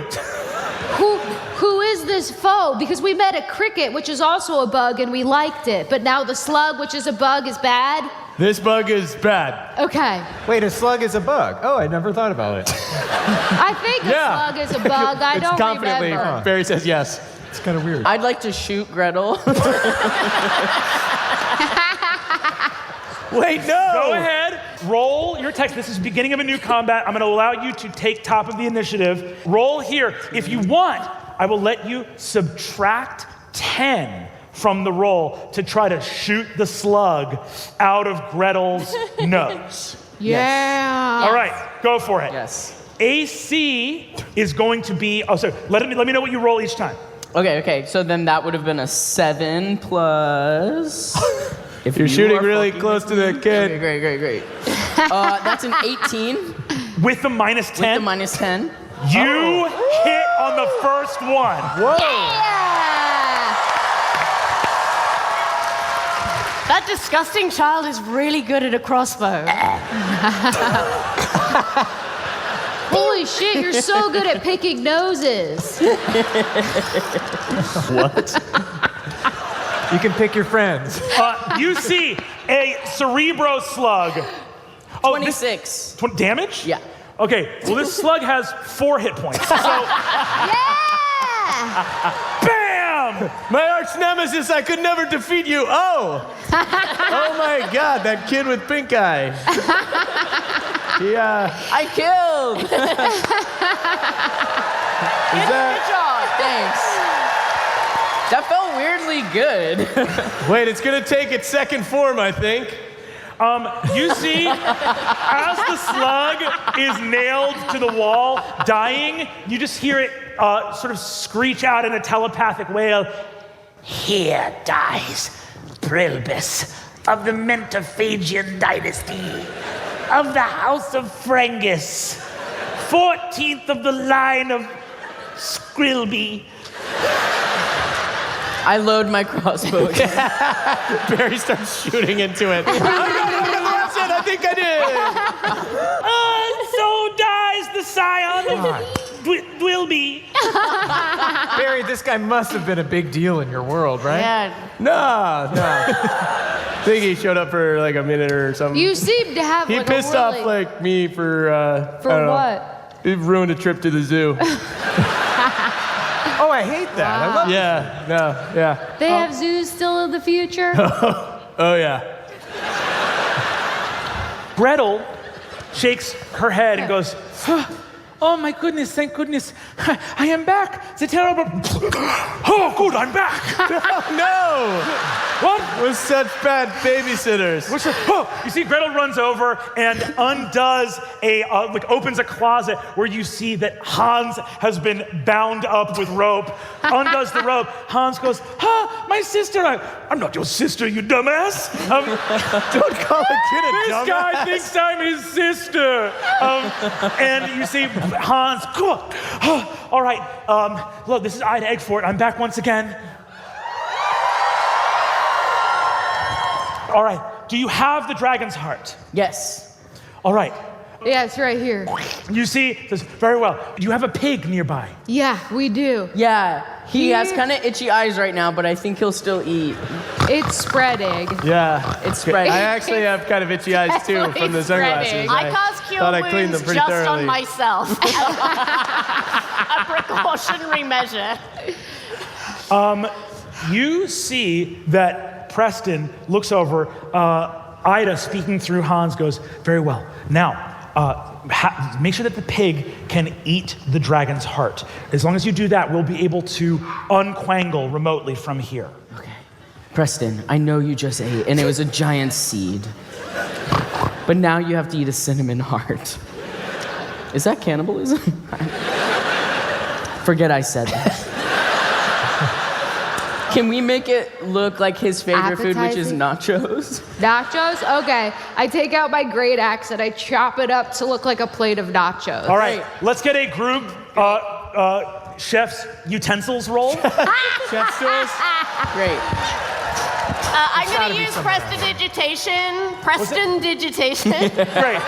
Who is this foe? Because we met a cricket, which is also a bug, and we liked it. But now the slug, which is a bug, is bad? This bug is bad. Okay. Wait, a slug is a bug. Oh, I never thought about it. I think a Yeah. slug is a bug. I don't Confidently, remember. Barry says yes. It's kind of weird. I'd like to shoot Gretel. Wait, no. Go ahead, roll your text. This is beginning of a new combat. I'm going to allow you to take top of the initiative. Roll here. If you want, I will let you subtract 10 from the roll to try to shoot the slug out of Gretel's nose. Yeah. All right, go for it. Yes. AC is going to be, oh, sorry, let me know what you roll each time. Okay, so then that would have been a 7 plus... If You're you shooting are really fucking- close to the kid. Okay, great. That's an 18 With the minus 10, with the minus 10. you hit on the first one. That disgusting child is really good at a crossbow. Holy shit, you're so good at picking noses. What? You can pick your friends. You see a Cerebro slug. Oh, 26. Damage? Yeah. Okay, well, this slug has 4 hit points. So, bam! My arch nemesis, I could never defeat you. Oh! Oh my God, that kid with pink eye. Yeah. I killed! Is that? Thanks. That felt weirdly good. Wait, it's gonna take its second form, I think. You see, as the slug is nailed to the wall, dying, you just hear it sort of screech out in a telepathic wail. Here dies Brilbus of the Mentophagian dynasty, of the House of Frengus, 14th of the line of Skrilby. I load my crossbow again. Barry starts shooting into it. I got it, that's it, I think I did. And so dies the scion of Dwilby. Barry, this guy must have been a big deal in your world, right? Yeah. No. I think he showed up for like a minute or something. You seem to have He like pissed a really... off like me for I For don't know. what? He ruined a trip to the zoo. Oh, I hate that. I love Yeah. They have zoos still in the future? Oh yeah. Gretel shakes her head and goes, oh my goodness, thank goodness. I am back. The terrible. Oh, good, I'm back. No. What? We're such bad babysitters. What's that? Oh, you see, Gretel runs over and undoes opens a closet where you see that Hans has been bound up with rope. Undoes the rope. Hans goes, my sister. I'm not your sister, you dumbass. Don't call a kid a This dumbass. guy thinks I'm his sister. And you see Hans, all right, look, this is Ida Eggfort. I'm back once again. All right, do you have the dragon's heart? Yes. All right, Yeah, it's right here. you see, it says, very well. Do you have a pig nearby? Yeah, we do. Yeah, he has kind of itchy eyes right now, but I think he'll still eat. It's spreading. Yeah. It's spreading. I actually have kind of itchy eyes too Definitely from the sunglasses. spreading. I cause cure thought I cleaned them wounds pretty just thoroughly. on myself. A precautionary measure. You see that Preston looks over, Ida speaking through Hans goes, very well. Now, make sure that the pig can eat the dragon's heart. As long as you do that, we'll be able to unquangle remotely from here. Okay. Preston, I know you just ate, and it was a giant seed. But now you have to eat a cinnamon heart. Is that cannibalism? Forget I said that. Can we make it look like his favorite food, which is Appetizing? nachos? Nachos? Okay. I take out my great axe and I chop it up to look like a plate of nachos. All right, let's get a group chef's utensils roll. Chef stools. Great. I'm going to use prestidigitation Great.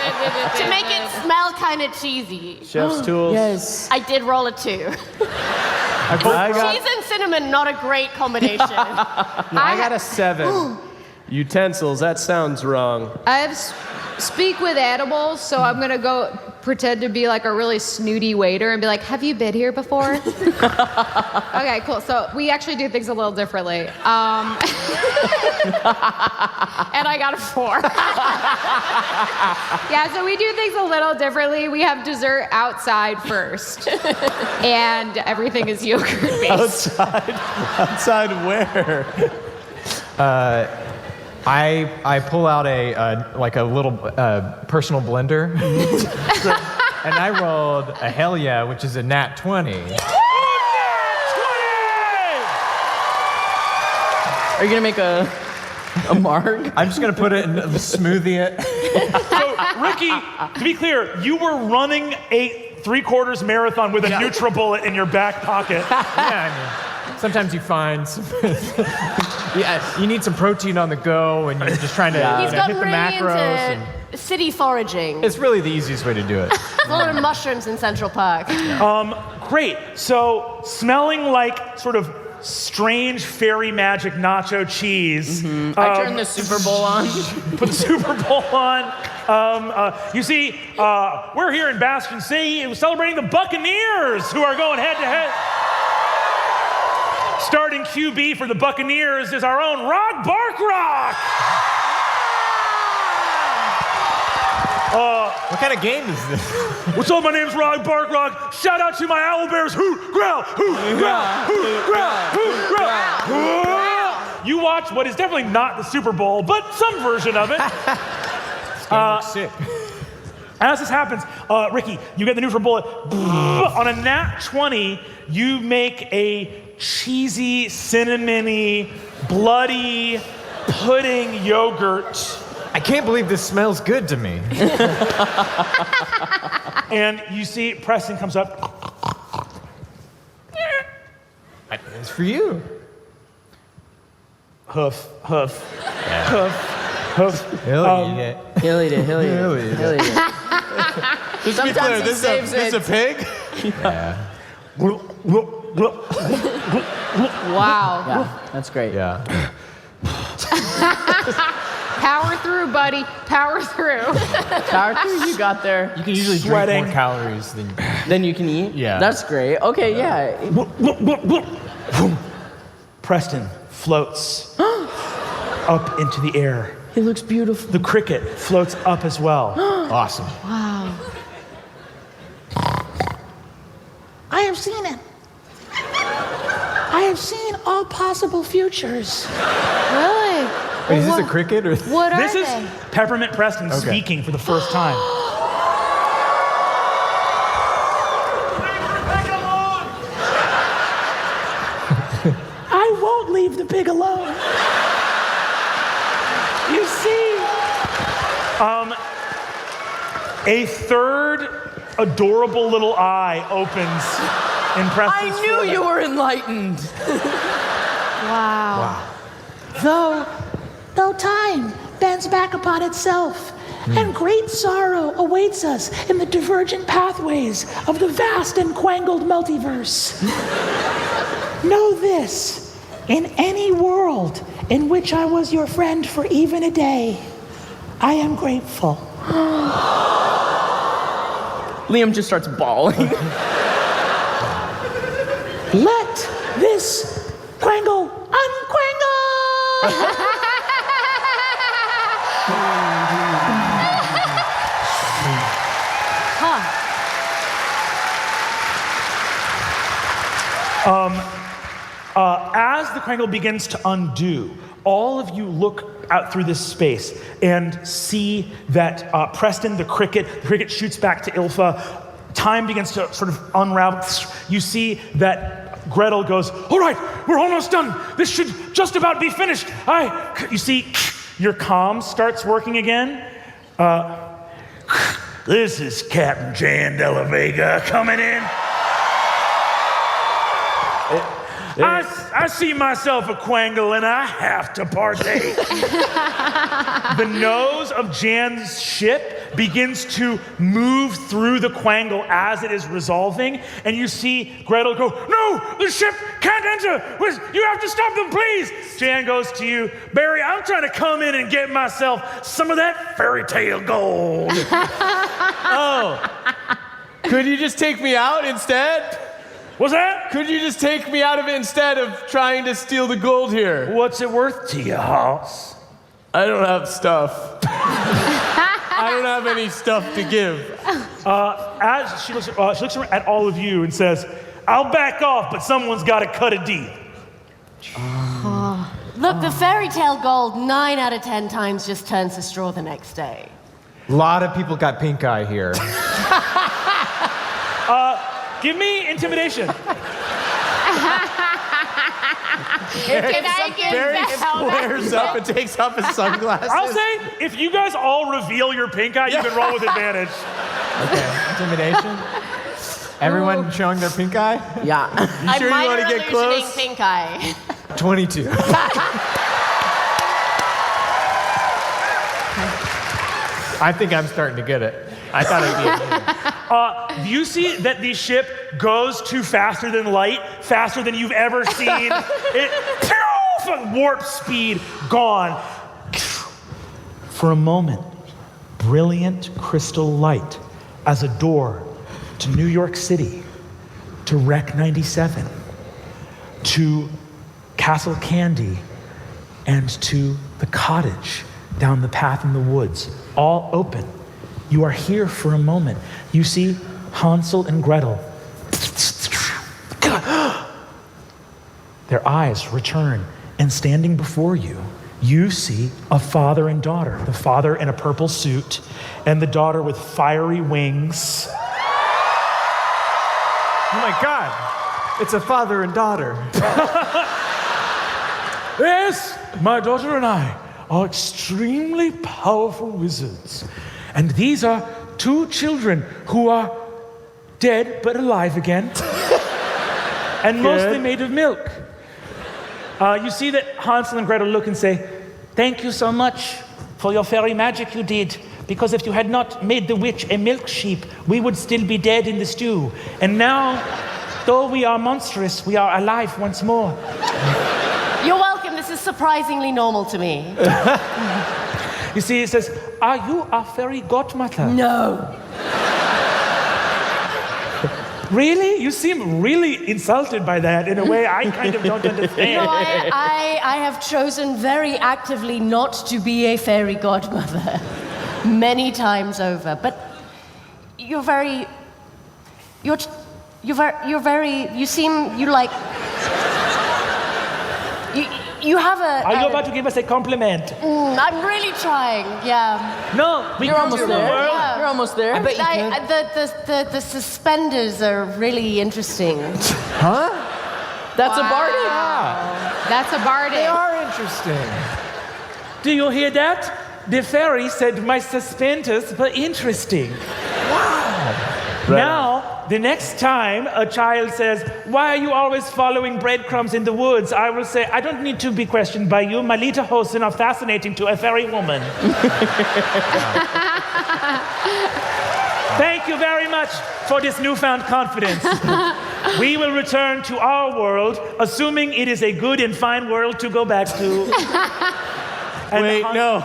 to make it smell kind of cheesy. Chef's tools. Yes. I did roll a 2. Cheese and cinnamon, not a great combination. I got a 7. Utensils, that sounds wrong. I have speak with animals, so I'm gonna go pretend to be like a really snooty waiter and be like, "Have you been here before?" Okay, cool. So we actually do things a little differently. And I got a 4. Yeah, so we do things a little differently. We have dessert outside first, and everything is yogurt based. Outside where? I pull out a little personal blender, and I rolled a hell yeah, which is a nat 20. Are you gonna make a marg? I'm just gonna put it in the smoothie it. So, Ricky, to be clear, you were running a 3/4 marathon with a NutriBullet in your back pocket. Yeah, I mean, sometimes you find some. Yeah, you need some protein on the go, and you're just trying to He's gotten hit the really macros. into city foraging. It's really the easiest way to do it. A lot of mushrooms in Central Park. Great. So, smelling like sort of strange fairy magic nacho cheese. I turned the Super Bowl on. Put the Super Bowl on. You see, we're here in Bastion City celebrating the Buccaneers, who are going head to head. Starting QB for the Buccaneers is our own Rod Barkrock. What kind of game is this? What's up? My name's Rod Barkrock. Shout out to my owlbears. Hoot, growl, hoot, growl, hoot, growl, hoot, growl. You watch what is definitely not the Super Bowl, but some version of it. Sick. As this happens, Ricky, you get the NutriBullet. On a nat 20, you make a cheesy, cinnamony, bloody pudding yogurt. I can't believe this smells good to me. And you see Preston comes up. It's for you. Hoof, hoof, hoof, hoof. He'll eat it. He'll eat it. He'll eat it. Just to be clear, he this saves is a pig? Yeah. Wow. Yeah, that's great. Yeah. Power through, buddy. Power through. Power through, you got there. You can usually Sweating. drink more calories than. Then you can eat? Yeah. That's great. Okay, yeah. Preston floats up into the air. He looks beautiful. The cricket floats up as well. Awesome. Wow. I have seen it. I have seen all possible futures. Really? Wait, is this a cricket or? What are This is they? Peppermint Preston speaking for the first time. I won't leave the pig alone. You see, a third adorable little eye opens in Preston's I knew forehead. you were enlightened. Wow. Though time bends back upon itself, and great sorrow awaits us in the divergent pathways of the vast and quangled multiverse. Know this, in any world in which I was your friend for even a day, I am grateful. Liam just starts bawling. Let this Quangle unquangle! As the Quangle begins to undo, all of you look out through this space and see that Preston, the cricket shoots back to Ilfa. Time begins to sort of unravel. You see that Gretel goes, all right, we're almost done. This should just about be finished. You see your comm starts working again. This is Captain Jan de la Vega coming in. I see myself a Quangle and I have to partake. The nose of Jan's ship begins to move through the Quangle as it is resolving, and you see Gretel go, "No, the ship can't enter! You have to stop them, please!" Jan goes to you, "Barry, I'm trying to come in and get myself some of that fairy tale gold." Oh. Could you just take me out instead? What's that? Could you just take me out of it instead of trying to steal the gold here? What's it worth to you, Hoss? I don't have stuff. I don't have any stuff to give. As she looks at all of you and says, "I'll back off, but someone's got to cut a deal." Look, the fairy tale gold 9 out of 10 times just turns to straw the next day. A lot of people got pink eye here. Give me intimidation. Can I get Barry that? squares up and takes off his sunglasses. I'll say, if you guys all reveal your pink eye, you can roll with advantage. Okay, intimidation. Everyone showing their pink eye? Yeah. You sure you want to get close? Pink eye. 22. I think I'm starting to get it. I thought it'd be You see that the ship goes to faster than light, faster than you've ever seen. It warp speed, gone. For a moment, brilliant crystal light as a door to New York City, to Rec 97, to Castle Candy, and to the cottage down the path in the woods, all open. You are here for a moment. You see Hansel and Gretel. Their eyes return, and standing before you, you see a father and daughter. The father in a purple suit, and the daughter with fiery wings. Oh my God, it's a father and daughter. Yes, my daughter and I are extremely powerful wizards. And these are 2 children who are dead but alive again. And mostly made of milk. You see that Hansel and Gretel look and say, "Thank you so much for your fairy magic you did. Because if you had not made the witch a milk sheep, we would still be dead in the stew. And now, though we are monstrous, we are alive once more." You're welcome. This is surprisingly normal to me. You see, it says, "Are you a fairy godmother?" No. Really? You seem really insulted by that in a way I kind of don't understand. No, I have chosen very actively not to be a fairy godmother many times over. But you have a... Are you about to give us a compliment? I'm really trying, yeah. No, You're almost there. Yeah. You're almost there. I bet you could. The suspenders are really interesting. That's a bardic. That's a They bardic. are interesting. Do you hear that? The fairy said my suspenders were interesting. Wow. Now, the next time a child says, "Why are you always following breadcrumbs in the woods?" I will say, "I don't need to be questioned by you. My lederhosen are fascinating to a fairy woman." Thank you very much for this newfound confidence. We will return to our world, assuming it is a good and fine world to go back to. Wait, no.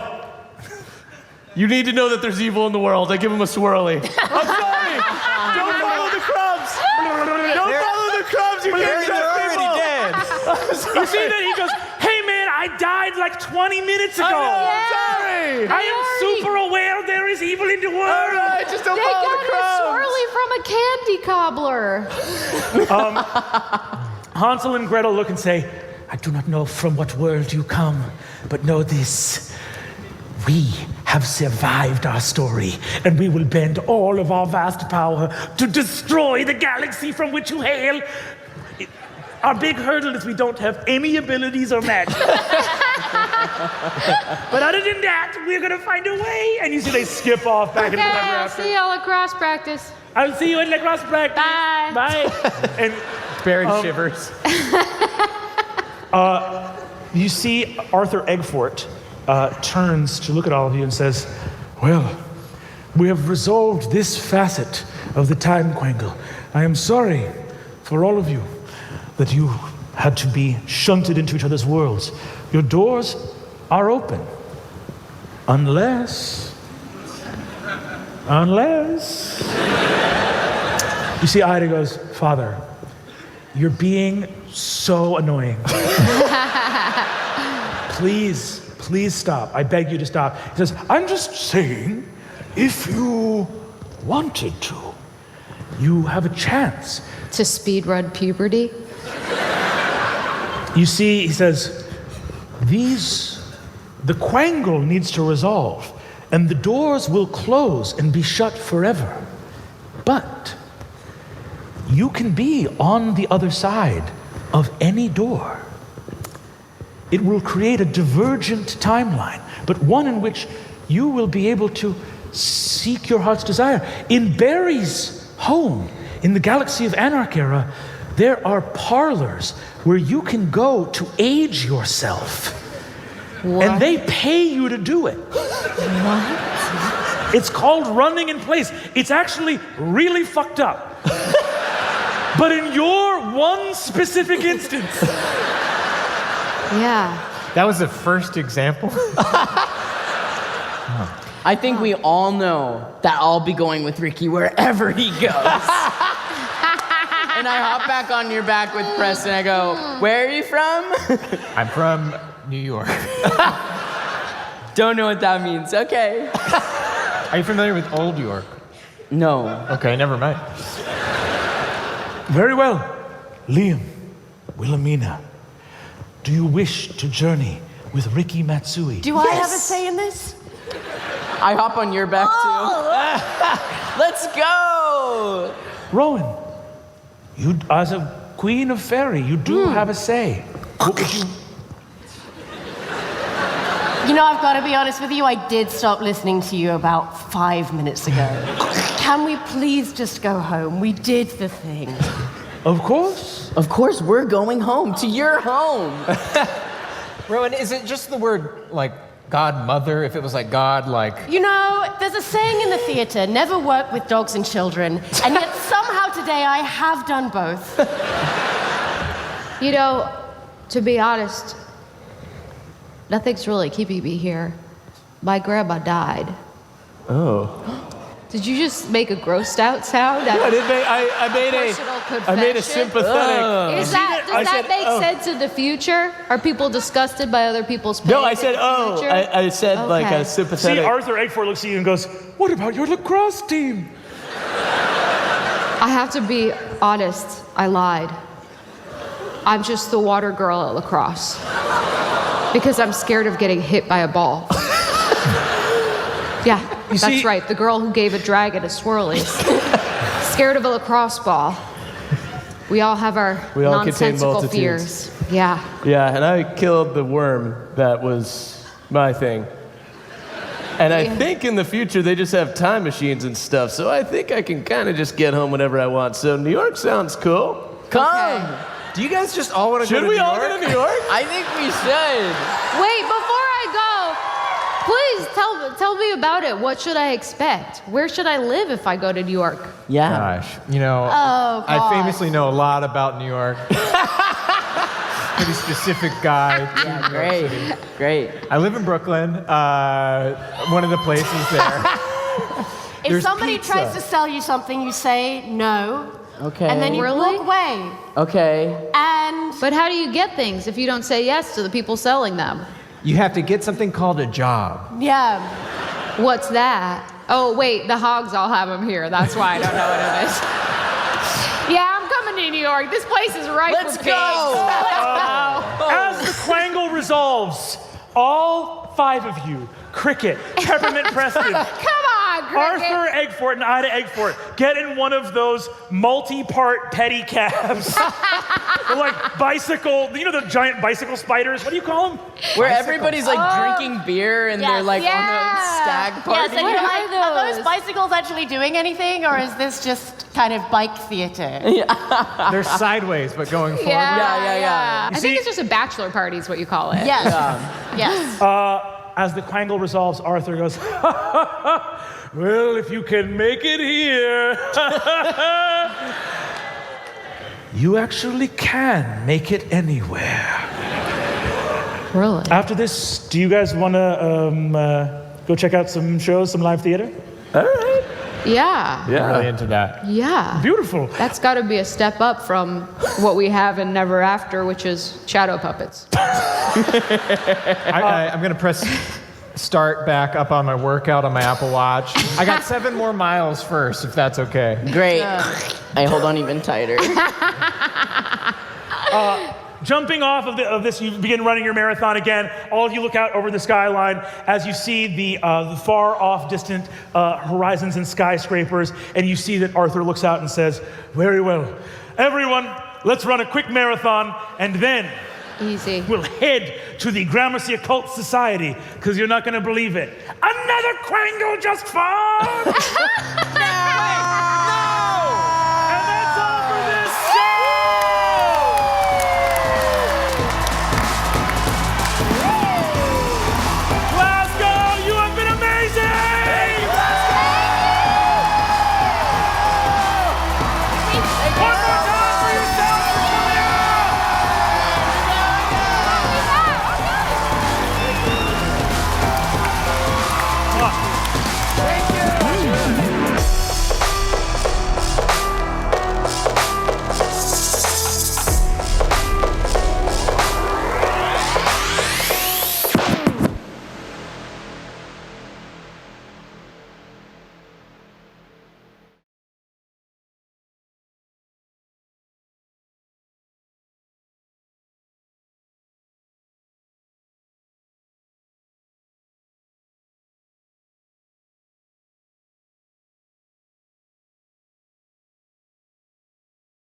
You need to know that there's evil in the world. I give him a swirly. I'm sorry. Don't follow the crumbs. Don't follow the crumbs. You can't They're trust already people. dead. You see that? He goes, "Hey man, I died like 20 minutes ago. I'm sorry. I am super aware there is evil in the All world." right, just don't They follow got the a crumbs. swirly from a candy cobbler. Hansel and Gretel look and say, "I do not know from what world you come, but know this. We have survived our story, and we will bend all of our vast power to destroy the galaxy from which you hail. Our big hurdle is we don't have any abilities or magic. But other than that, we're gonna find a way." And you see they skip off back into the Okay, I'll neverafter. see y'all at cross practice. I'll see you in lacrosse practice. Bye. Bye. And Barry shivers. you see Arthur Eggfort turns to look at all of you and says, "Well, we have resolved this facet of the time Quangle. I am sorry for all of you that you had to be shunted into each other's worlds. Your doors are open. Unless... You see, Ida goes, Father, you're being so annoying. Please stop. I beg you to stop. He says, I'm just saying, if you wanted to, you have a chance. To speedrun puberty? You see, he says, the Quangle needs to resolve, and the doors will close and be shut forever. But you can be on the other side of any door. It will create a divergent timeline, but one in which you will be able to seek your heart's desire. In Barry's home, in the Galaxy of Anarch era, there are parlors where you can go to age yourself. What? And they pay you to do it. What? It's called running in place. It's actually really fucked up. But in your one specific instance. Yeah. That was the first example. I think we all know that I'll be going with Ricky wherever he goes. And I hop back on your back with Preston. I go, where are you from? I'm from New York. Don't know what that means. Okay. Are you familiar with Old York? No. Okay, never mind. Very well. Liam, Wilhelmina, do you wish to journey with Ricky Matsui? Do I have a say in this? I hop on your back too. Let's go. Rowan, you, as a queen of fairy, you do have a say. What would you... You know, I've got to be honest with you, I did stop listening to you about 5 minutes ago. Can we please just go home? We did the thing. Of course. Of course, we're going home to your home. Rowan, is it just the word, like, godmother? If it was like God, like... You know, there's a saying in the theater, never work with dogs and children, and yet somehow today I have done both. You know, to be honest, nothing's really keeping me here. My grandma died. Oh. Did you just make a grossed out sound? I made a Personal sympathetic. Does that make sense in the future? Are people disgusted by other people's pain? No, I said, in the future? I said like Okay. a See, sympathetic. Arthur Eggfort looks at you and goes, what about your lacrosse team? I have to be honest, I lied. I'm just the water girl at lacrosse. Because I'm scared of getting hit by a ball. Yeah, that's see- right. The girl who gave a dragon a swirlies. Scared of a lacrosse ball. We all have our We all contain nonsensical multitudes. fears. Yeah. Yeah, and I killed the worm. That was my thing. And I think in the future they just have time machines and stuff, so I think I can kind of just get home whenever I want. So New York sounds cool. Come. Okay. Do you guys just all want to go Should to we New all York? go to New York? I think we should. Wait, before I go, please tell me about it. What should I expect? Where should I live if I go to New York? Yeah. Gosh, you know, Oh, I God. famously know a lot about New York. Pretty specific guy. Yeah, great. I live in Brooklyn, one of the places there. If There's somebody pizza. tries to sell you something, you say no, Okay. and then you Really? walk away. Okay. And But how do you get things if you don't say yes to the people selling them? You have to get something called a job. yeah, What's that? Oh, wait, the hogs all have them here. That's why I don't know what it is. Yeah, I'm coming to New York. This place is ripe Let's for go. pigs. As the Quangle resolves, all 5 of you, Cricket, Peppermint Preston, Come on, Cricket. Arthur Eggfort, and Ida Eggfort, get in one of those multi-part pedicabs. They're like bicycle, you know the giant bicycle spiders? What do you call them? Where everybody's like drinking beer and they're like on a stag yeah. party. So you're like, are are those those? bicycles actually doing anything, or is this just kind of bike theater? They're sideways, but going forward. Yeah. I think see- it's just a bachelor party is what you call it. Yes. Yes. as the Quangle resolves, Arthur goes, well, if you can make it here, you actually can make it anywhere. Really? After this, do you guys want to go check out some shows, some live theater? All right. Yeah. I'm really into that. Yeah. Beautiful. That's got to be a step up from what we have in Never After, which is shadow puppets. I'm going to press start back up on my workout on my Apple Watch. I got 7 more miles first, if that's okay. Great. I hold on even tighter. Jumping off of this, you begin running your marathon again. All of you look out over the skyline as you see the far off distant horizons and skyscrapers, and you see that Arthur looks out and says, very well, everyone, let's run a quick marathon, and then Easy. we'll head to the Gramercy Occult Society, because you're not going to believe it. Another Quangle just formed!